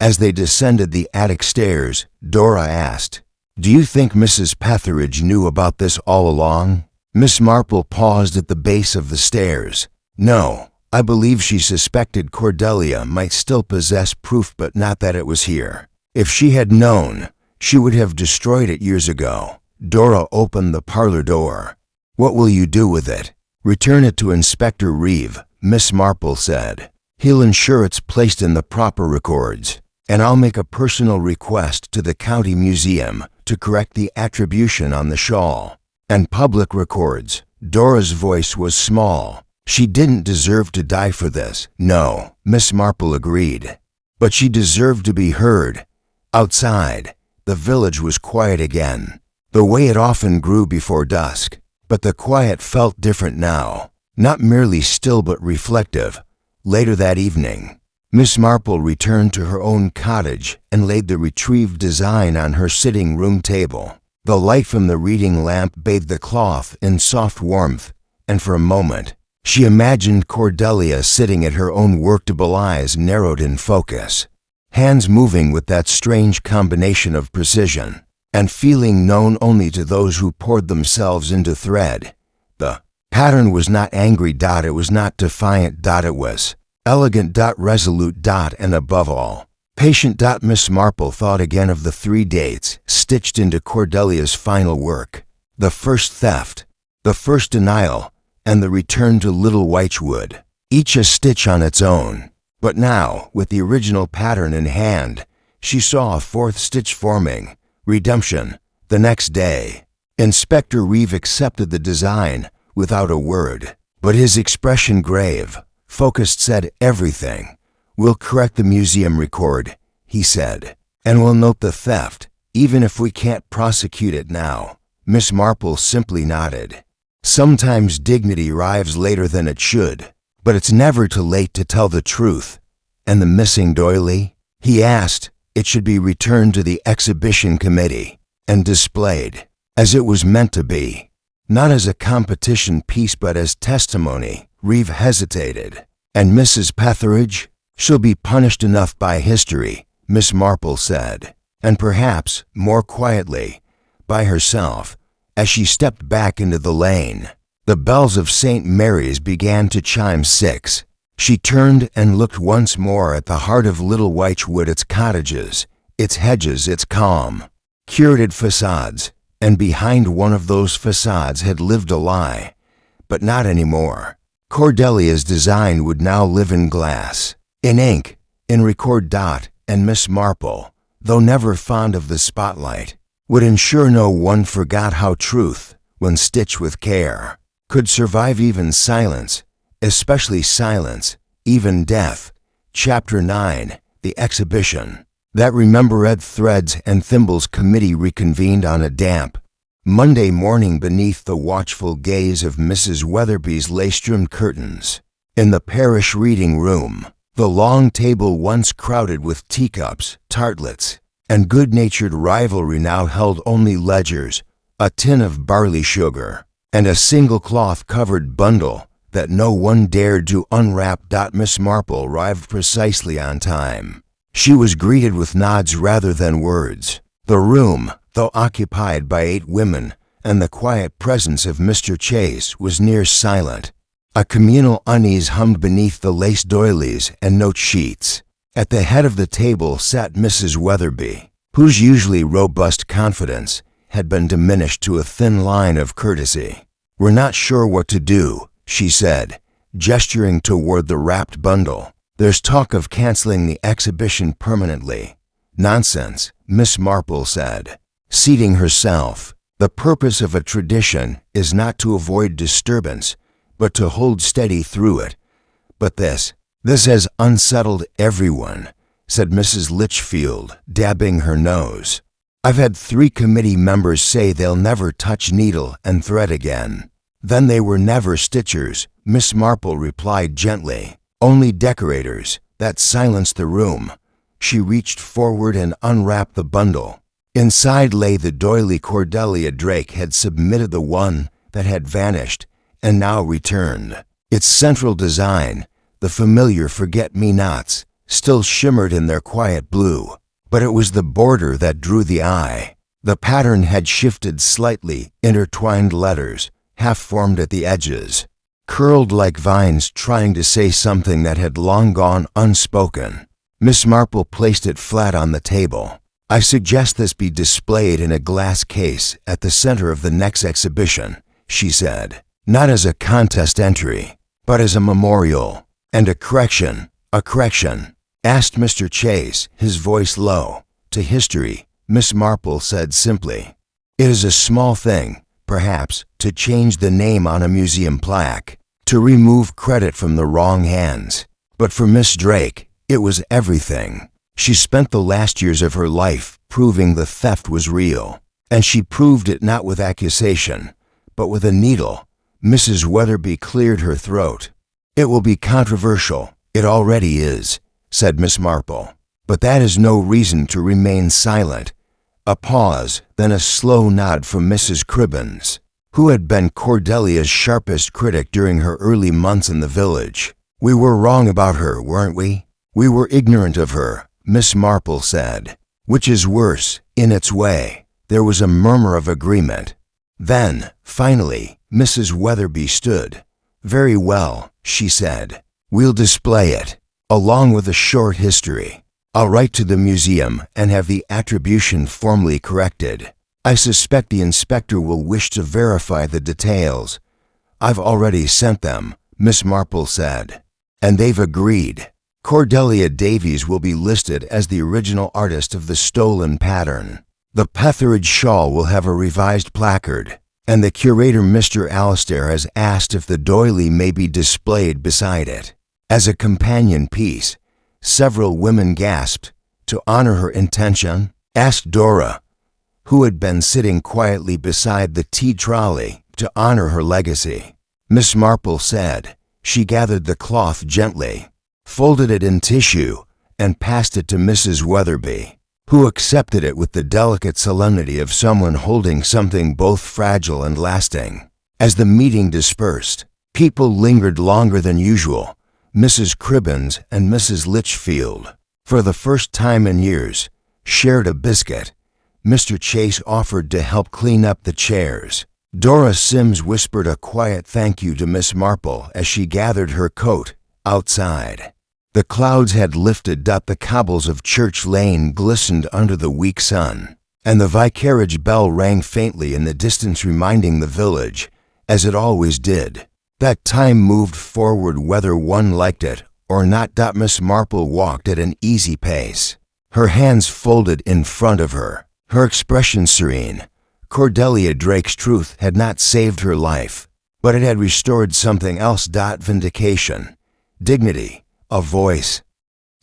As they descended the attic stairs, Dora asked, "Do you think Mrs. Petheridge knew about this all along?" Miss Marple paused at the base of the stairs. "No, I believe she suspected Cordelia might still possess proof, but not that it was here. If she had known, she would have destroyed it years ago." Dora opened the parlor door. "What will you do with it?" "Return it to Inspector Reeve," Miss Marple said. "He'll ensure it's placed in the proper records, and I'll make a personal request to the county museum to correct the attribution on the shawl. And public records." Dora's voice was small. "She didn't deserve to die for this." "No," Miss Marple agreed. "But she deserved to be heard." Outside, the village was quiet again, the way it often grew before dusk. But the quiet felt different now, not merely still but reflective. Later that evening, Miss Marple returned to her own cottage and laid the retrieved design on her sitting room table. The light from the reading lamp bathed the cloth in soft warmth, and for a moment, she imagined Cordelia sitting at her own work, double eyes narrowed in focus, hands moving with that strange combination of precision and feeling known only to those who poured themselves into thread. The pattern was not angry. It was not defiant. It was elegant. Resolute. And above all, patient. Miss Marple thought again of the 3 dates stitched into Cordelia's final work: the first theft, the first denial, and the return to Little Wychwood, each a stitch on its own. But now, with the original pattern in hand, she saw a fourth stitch forming: redemption. The next day, Inspector Reeve accepted the design without a word, but his expression grave, focused, said, "Everything. We'll correct the museum record," he said, "and we'll note the theft, even if we can't prosecute it now." Miss Marple simply nodded. "Sometimes dignity arrives later than it should, but it's never too late to tell the truth." "And the missing doily?" he asked. "It should be returned to the exhibition committee and displayed as it was meant to be, not as a competition piece but as testimony." Reeve hesitated. "And Mrs. Petheridge? She'll be punished enough by history," Miss Marple said, "and perhaps, more quietly, by herself." As she stepped back into the lane, the bells of St. Mary's began to chime 6. She turned and looked once more at the heart of Little Wychwood, its cottages, its hedges, its calm, curated facades, and behind one of those facades had lived a lie, but not anymore. Cordelia's design would now live in glass, in ink, in record. And Miss Marple, though never fond of the spotlight, would ensure no one forgot how truth, when stitched with care, could survive even silence, especially silence, even death. Chapter 9. The Exhibition. That remembered threads and thimbles committee reconvened on a damp Monday morning beneath the watchful gaze of Mrs. Weatherby's lace-trimmed curtains. In the parish reading room, the long table once crowded with teacups, tartlets, and good-natured rivalry now held only ledgers, a tin of barley sugar, and a single cloth-covered bundle that no one dared to unwrap. Miss Marple arrived precisely on time. She was greeted with nods rather than words. The room, though occupied by 8 women, and the quiet presence of Mr. Chase, was near silent. A communal unease hummed beneath the lace doilies and note sheets. At the head of the table sat Mrs. Weatherby, whose usually robust confidence had been diminished to a thin line of courtesy. "We're not sure what to do," she said, gesturing toward the wrapped bundle. "There's talk of canceling the exhibition permanently." "Nonsense," Miss Marple said, seating herself. "The purpose of a tradition is not to avoid disturbance, but to hold steady through it. But this has unsettled everyone," said Mrs. Litchfield, dabbing her nose. "I've had 3 committee members say they'll never touch needle and thread again." "Then they were never stitchers," Miss Marple replied gently. "Only decorators." That silenced the room. She reached forward and unwrapped the bundle. Inside lay the doily Cordelia Drake had submitted, the one that had vanished and now returned. Its central design, the familiar forget-me-nots, still shimmered in their quiet blue, but it was the border that drew the eye. The pattern had shifted slightly, intertwined letters, half-formed at the edges, curled like vines trying to say something that had long gone unspoken. Miss Marple placed it flat on the table. "I suggest this be displayed in a glass case at the center of the next exhibition," she said. "Not as a contest entry, but as a memorial." "And a correction," asked Mr. Chase, his voice low. "To history," Miss Marple said simply. "It is a small thing, perhaps, to change the name on a museum plaque, to remove credit from the wrong hands. But for Miss Drake, it was everything. She spent the last years of her life proving the theft was real, and she proved it not with accusation, but with a needle." Mrs. Weatherby cleared her throat. "It will be controversial. It already is," said Miss Marple. "But that is no reason to remain silent." A pause, then a slow nod from Mrs. Cribbins, who had been Cordelia's sharpest critic during her early months in the village. "We were wrong about her, weren't we? We were ignorant of her," Miss Marple said. "Which is worse, in its way." There was a murmur of agreement. Then, finally, Mrs. Weatherby stood. "Very well," she said. "We'll display it, along with a short history. I'll write to the museum and have the attribution formally corrected. I suspect the inspector will wish to verify the details." "I've already sent them," Miss Marple said. "And they've agreed. Cordelia Davies will be listed as the original artist of the stolen pattern. The Petheridge shawl will have a revised placard, and the curator, Mr. Alistair, has asked if the doily may be displayed beside it. As a companion piece." Several women gasped. "To honor her intention?" asked Dora, who had been sitting quietly beside the tea trolley. "To honor her legacy," Miss Marple said. She gathered the cloth gently, folded it in tissue, and passed it to Mrs. Weatherby, who accepted it with the delicate solemnity of someone holding something both fragile and lasting. As the meeting dispersed, people lingered longer than usual. Mrs. Cribbins and Mrs. Litchfield, for the first time in years, shared a biscuit. Mr. Chase offered to help clean up the chairs. Dora Sims whispered a quiet thank you to Miss Marple as she gathered her coat outside. The clouds had lifted. The cobbles of Church Lane glistened under the weak sun, and the vicarage bell rang faintly in the distance, reminding the village, as it always did, that time moved forward whether one liked it or not. Miss Marple walked at an easy pace, her hands folded in front of her, her expression serene. Cordelia Drake's truth had not saved her life, but it had restored something else. Vindication, dignity, a voice.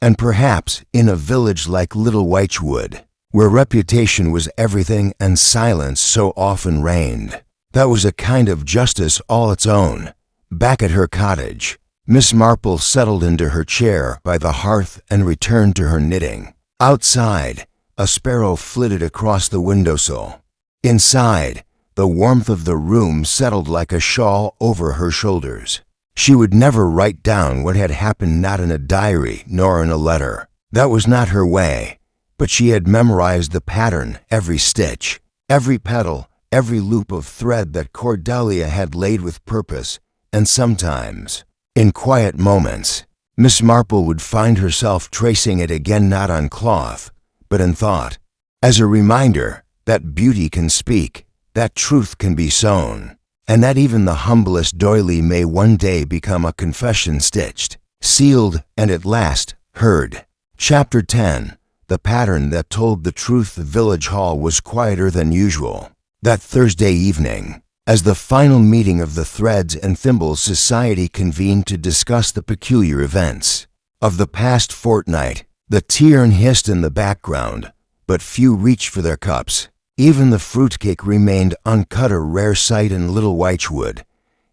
And perhaps in a village like Little Wychwood, where reputation was everything and silence so often reigned, that was a kind of justice all its own. Back at her cottage, Miss Marple settled into her chair by the hearth and returned to her knitting. Outside, a sparrow flitted across the windowsill. Inside, the warmth of the room settled like a shawl over her shoulders. She would never write down what had happened, not in a diary nor in a letter. That was not her way, but she had memorized the pattern, every stitch, every petal, every loop of thread that Cordelia had laid with purpose, and sometimes, in quiet moments, Miss Marple would find herself tracing it again, not on cloth, but in thought, as a reminder that beauty can speak, that truth can be sewn, and that even the humblest doily may one day become a confession stitched, sealed, and at last heard. Chapter 10. The pattern that told the truth. The village hall was quieter than usual. That Thursday evening, as the final meeting of the Threads and Thimbles Society convened to discuss the peculiar events of the past fortnight, the tea-urn hissed in the background, but few reached for their cups. Even the fruitcake remained uncut, a rare sight in Little Wychwood.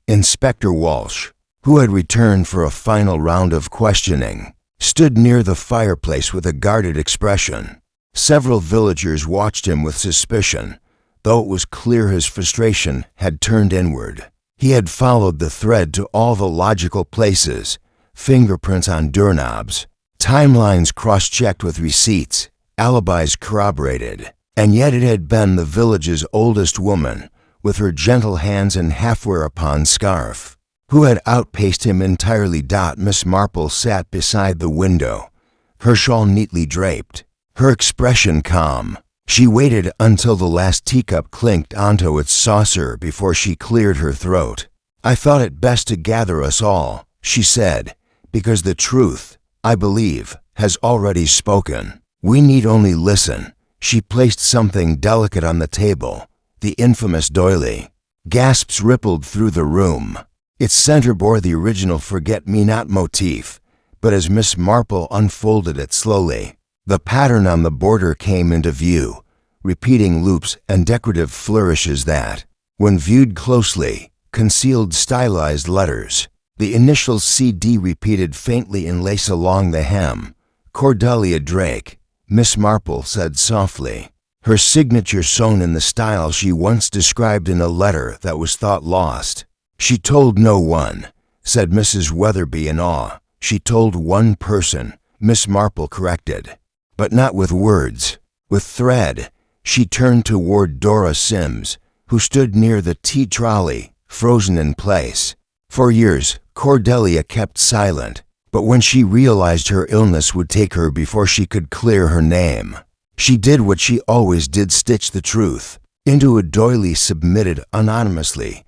Inspector Walsh, who had returned for a final round of questioning, stood near the fireplace with a guarded expression. Several villagers watched him with suspicion, though it was clear his frustration had turned inward. He had followed the thread to all the logical places, fingerprints on doorknobs, timelines cross-checked with receipts, alibis corroborated, and yet it had been the village's oldest woman, with her gentle hands and half-wear-upon scarf, who had outpaced him entirely. Miss Marple sat beside the window, her shawl neatly draped, her expression calm. She waited until the last teacup clinked onto its saucer before she cleared her throat. "I thought it best to gather us all," she said, "because the truth, I believe, has already spoken. We need only listen." She placed something delicate on the table, the infamous doily. Gasps rippled through the room. Its center bore the original forget-me-not motif, but as Miss Marple unfolded it slowly, the pattern on the border came into view, repeating loops and decorative flourishes that, when viewed closely, concealed stylized letters. The initials CD repeated faintly in lace along the hem. "Cordelia Drake," Miss Marple said softly, her signature sewn in the style she once described in a letter that was thought lost. "She told no one," said Mrs. Weatherby in awe. "She told one person," Miss Marple corrected. "But not with words, with thread." She turned toward Dora Sims, who stood near the tea trolley, frozen in place. For years, Cordelia kept silent, but when she realized her illness would take her before she could clear her name, she did what she always did: stitch the truth into a doily submitted anonymously,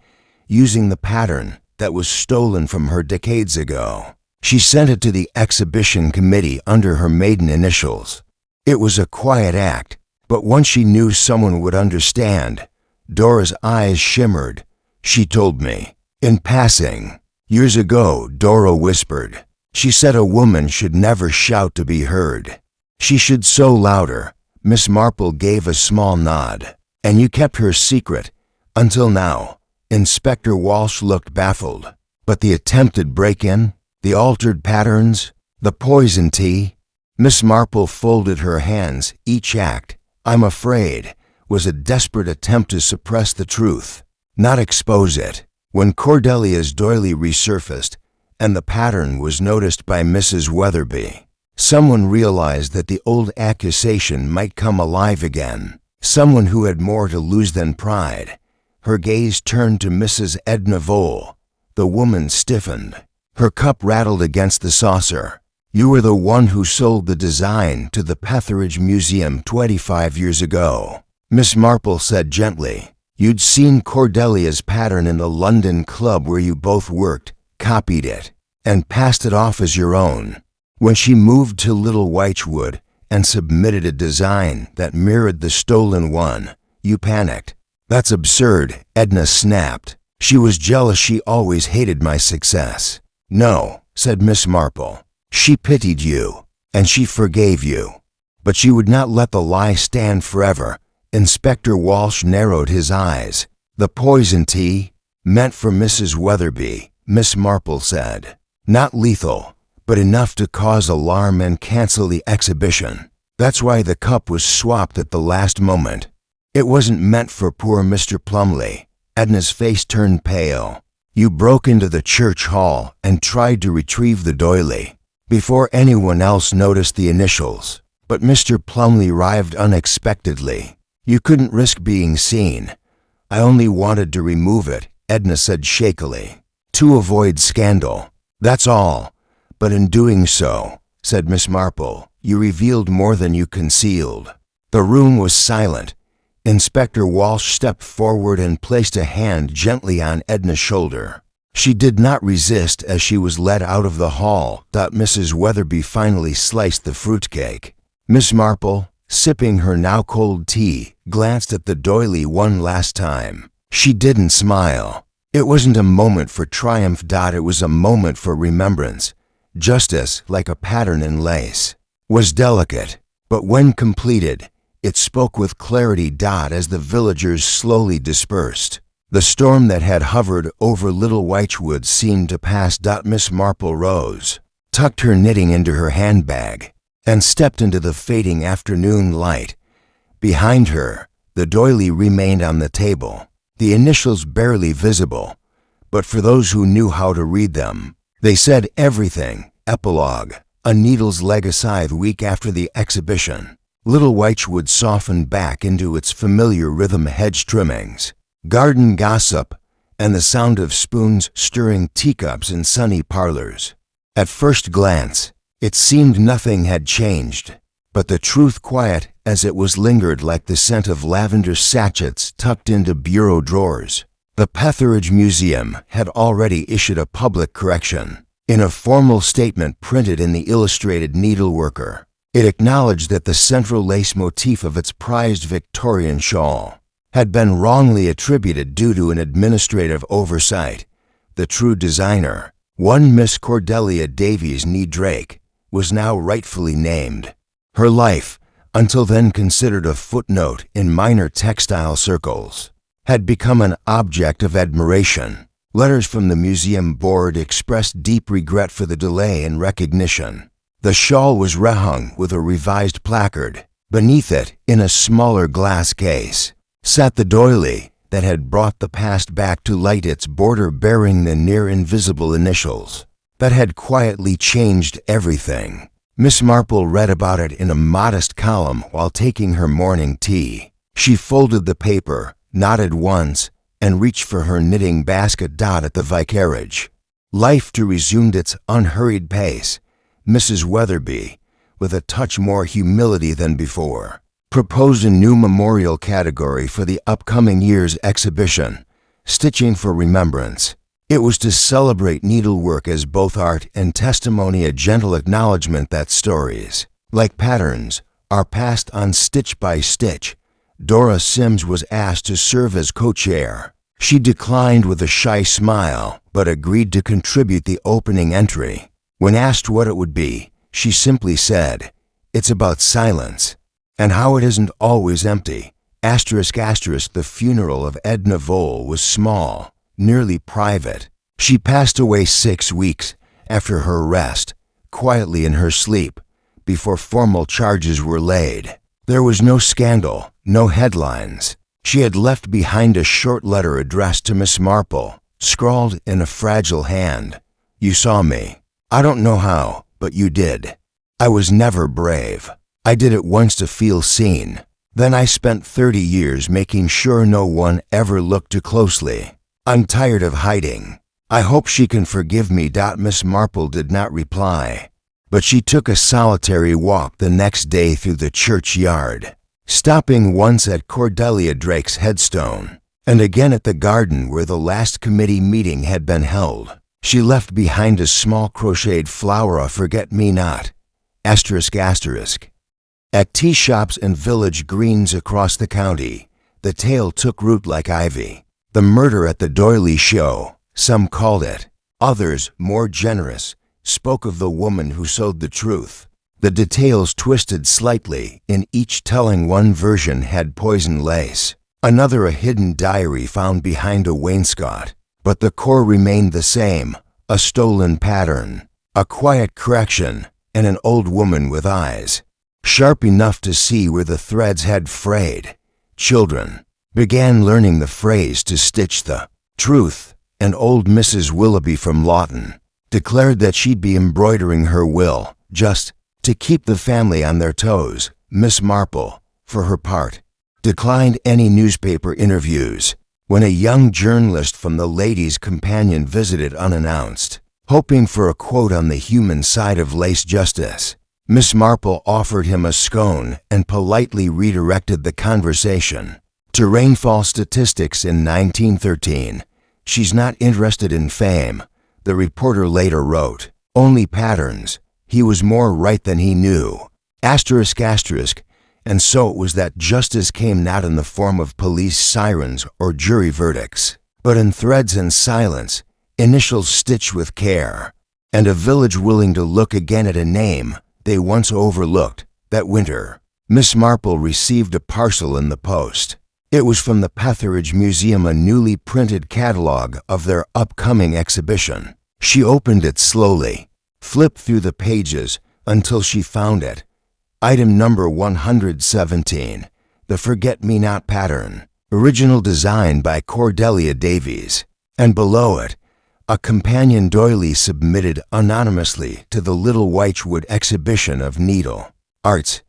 using the pattern that was stolen from her decades ago. She sent it to the exhibition committee under her maiden initials. It was a quiet act, but once she knew someone would understand, Dora's eyes shimmered. "She told me, in passing, years ago," Dora whispered. "She said a woman should never shout to be heard. She should sew louder." Miss Marple gave a small nod. "And you kept her secret, until now." Inspector Walsh looked baffled. "But the attempted break-in, the altered patterns, the poison tea?" Miss Marple folded her hands. "Each act, I'm afraid, was a desperate attempt to suppress the truth, not expose it. When Cordelia's doily resurfaced, and the pattern was noticed by Mrs. Weatherby, someone realized that the old accusation might come alive again. Someone who had more to lose than pride." Her gaze turned to Mrs. Edna Vole. The woman stiffened. Her cup rattled against the saucer. "You were the one who sold the design to the Petheridge Museum 25 years ago," Miss Marple said gently. "You'd seen Cordelia's pattern in the London club where you both worked, copied it, and passed it off as your own. When she moved to Little Wychwood and submitted a design that mirrored the stolen one, you panicked." "That's absurd," Edna snapped. "She was jealous. She always hated my success." "No," said Miss Marple. "She pitied you, and she forgave you. But she would not let the lie stand forever." Inspector Walsh narrowed his eyes. "The poison tea, meant for Mrs. Weatherby," Miss Marple said. Not lethal, but enough to cause alarm and cancel the exhibition. That's why the cup was swapped at the last moment. It wasn't meant for poor Mr. Plumley. Edna's face turned pale. You broke into the church hall and tried to retrieve the doily before anyone else noticed the initials. But Mr. Plumley arrived unexpectedly. You couldn't risk being seen. I only wanted to remove it, Edna said shakily, to avoid scandal. That's all. But in doing so, said Miss Marple, you revealed more than you concealed. The room was silent. Inspector Walsh stepped forward and placed a hand gently on Edna's shoulder. She did not resist as she was led out of the hall. Mrs. Weatherby finally sliced the fruitcake. Miss Marple, sipping her now cold tea, glanced at the doily one last time. She didn't smile. It wasn't a moment for triumph. It was a moment for remembrance. Justice, like a pattern in lace, was delicate, but when completed, it spoke with clarity. As the villagers slowly dispersed, the storm that had hovered over Little Wychwood seemed to pass. Miss Marple rose, tucked her knitting into her handbag, and stepped into the fading afternoon light. Behind her, the doily remained on the table, the initials barely visible, but for those who knew how to read them, they said everything. Epilogue. A needle's leg a scythe. Week after the exhibition, Little Wychwood softened back into its familiar rhythm. Hedge trimmings, garden gossip, and the sound of spoons stirring teacups in sunny parlors. At first glance, it seemed nothing had changed, but the truth quiet as it was lingered like the scent of lavender sachets tucked into bureau drawers. The Petheridge Museum had already issued a public correction. In a formal statement printed in the Illustrated Needleworker, it acknowledged that the central lace motif of its prized Victorian shawl had been wrongly attributed due to an administrative oversight. The true designer, one Miss Cordelia Davies nee Drake, was now rightfully named. Her life, until then considered a footnote in minor textile circles, had become an object of admiration. Letters from the museum board expressed deep regret for the delay in recognition. The shawl was rehung with a revised placard. Beneath it, in a smaller glass case, sat the doily that had brought the past back to light, its border bearing the near-invisible initials that had quietly changed everything. Miss Marple read about it in a modest column while taking her morning tea. She folded the paper, nodded once, and reached for her knitting basket. At the vicarage, life resumed its unhurried pace. Mrs. Weatherby, with a touch more humility than before, proposed a new memorial category for the upcoming year's exhibition, Stitching for Remembrance. It was to celebrate needlework as both art and testimony, a gentle acknowledgement that stories, like patterns, are passed on stitch by stitch. Dora Sims was asked to serve as co-chair. She declined with a shy smile, but agreed to contribute the opening entry. When asked what it would be, she simply said, "It's about silence, and how it isn't always empty." The funeral of Edna Vole was small, nearly private. She passed away 6 weeks after her arrest, quietly in her sleep, before formal charges were laid. There was no scandal, no headlines. She had left behind a short letter addressed to Miss Marple, scrawled in a fragile hand. "You saw me. I don't know how, but you did. I was never brave. I did it once to feel seen. Then I spent 30 years making sure no one ever looked too closely. I'm tired of hiding. I hope she can forgive me." Miss Marple did not reply, but she took a solitary walk the next day through the churchyard, stopping once at Cordelia Drake's headstone, and again at the garden where the last committee meeting had been held. She left behind a small crocheted flower, a forget-me-not, ***. At tea shops and village greens across the county, the tale took root like ivy. The murder at the Doily show, some called it. Others, more generous, spoke of the woman who sewed the truth. The details twisted slightly, in each telling. One version had poison lace, another a hidden diary found behind a wainscot. But the core remained the same, a stolen pattern, a quiet correction, and an old woman with eyes sharp enough to see where the threads had frayed. Children began learning the phrase to stitch the truth, and old Mrs. Willoughby from Lawton declared that she'd be embroidering her will just to keep the family on their toes. Miss Marple, for her part, declined any newspaper interviews when a young journalist from the Ladies' Companion visited unannounced, hoping for a quote on the human side of lace justice. Miss Marple offered him a scone and politely redirected the conversation to rainfall statistics in 1913. She's not interested in fame, the reporter later wrote. Only patterns. He was more right than he knew. Asterisk, asterisk. And so it was that justice came not in the form of police sirens or jury verdicts, but in threads and silence, initials stitched with care, and a village willing to look again at a name they once overlooked. That winter, Miss Marple received a parcel in the post. It was from the Petheridge Museum, a newly printed catalog of their upcoming exhibition. She opened it slowly, flipped through the pages until she found it. Item number 117, the Forget-Me-Not pattern, original design by Cordelia Davies, and below it, a companion Doily submitted anonymously to the Little Wychwood exhibition of needle arts,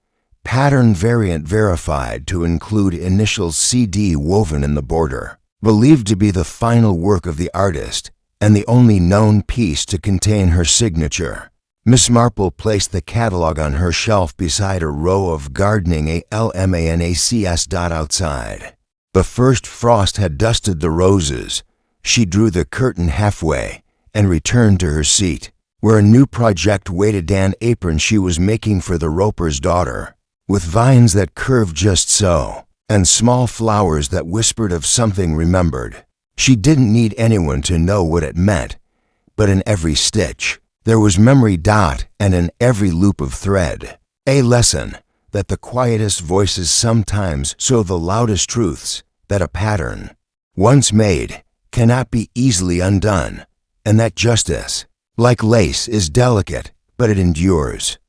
pattern variant verified to include initials CD woven in the border, believed to be the final work of the artist and the only known piece to contain her signature. Miss Marple placed the catalog on her shelf beside a row of gardening almanacs outside. The first frost had dusted the roses. She drew the curtain halfway and returned to her seat, where a new project waited, an apron she was making for the roper's daughter, with vines that curved just so, and small flowers that whispered of something remembered. She didn't need anyone to know what it meant, but in every stitch, there was memory, and in every loop of thread, a lesson that the quietest voices sometimes sow the loudest truths, that a pattern, once made, cannot be easily undone, and that justice, like lace, is delicate, but it endures.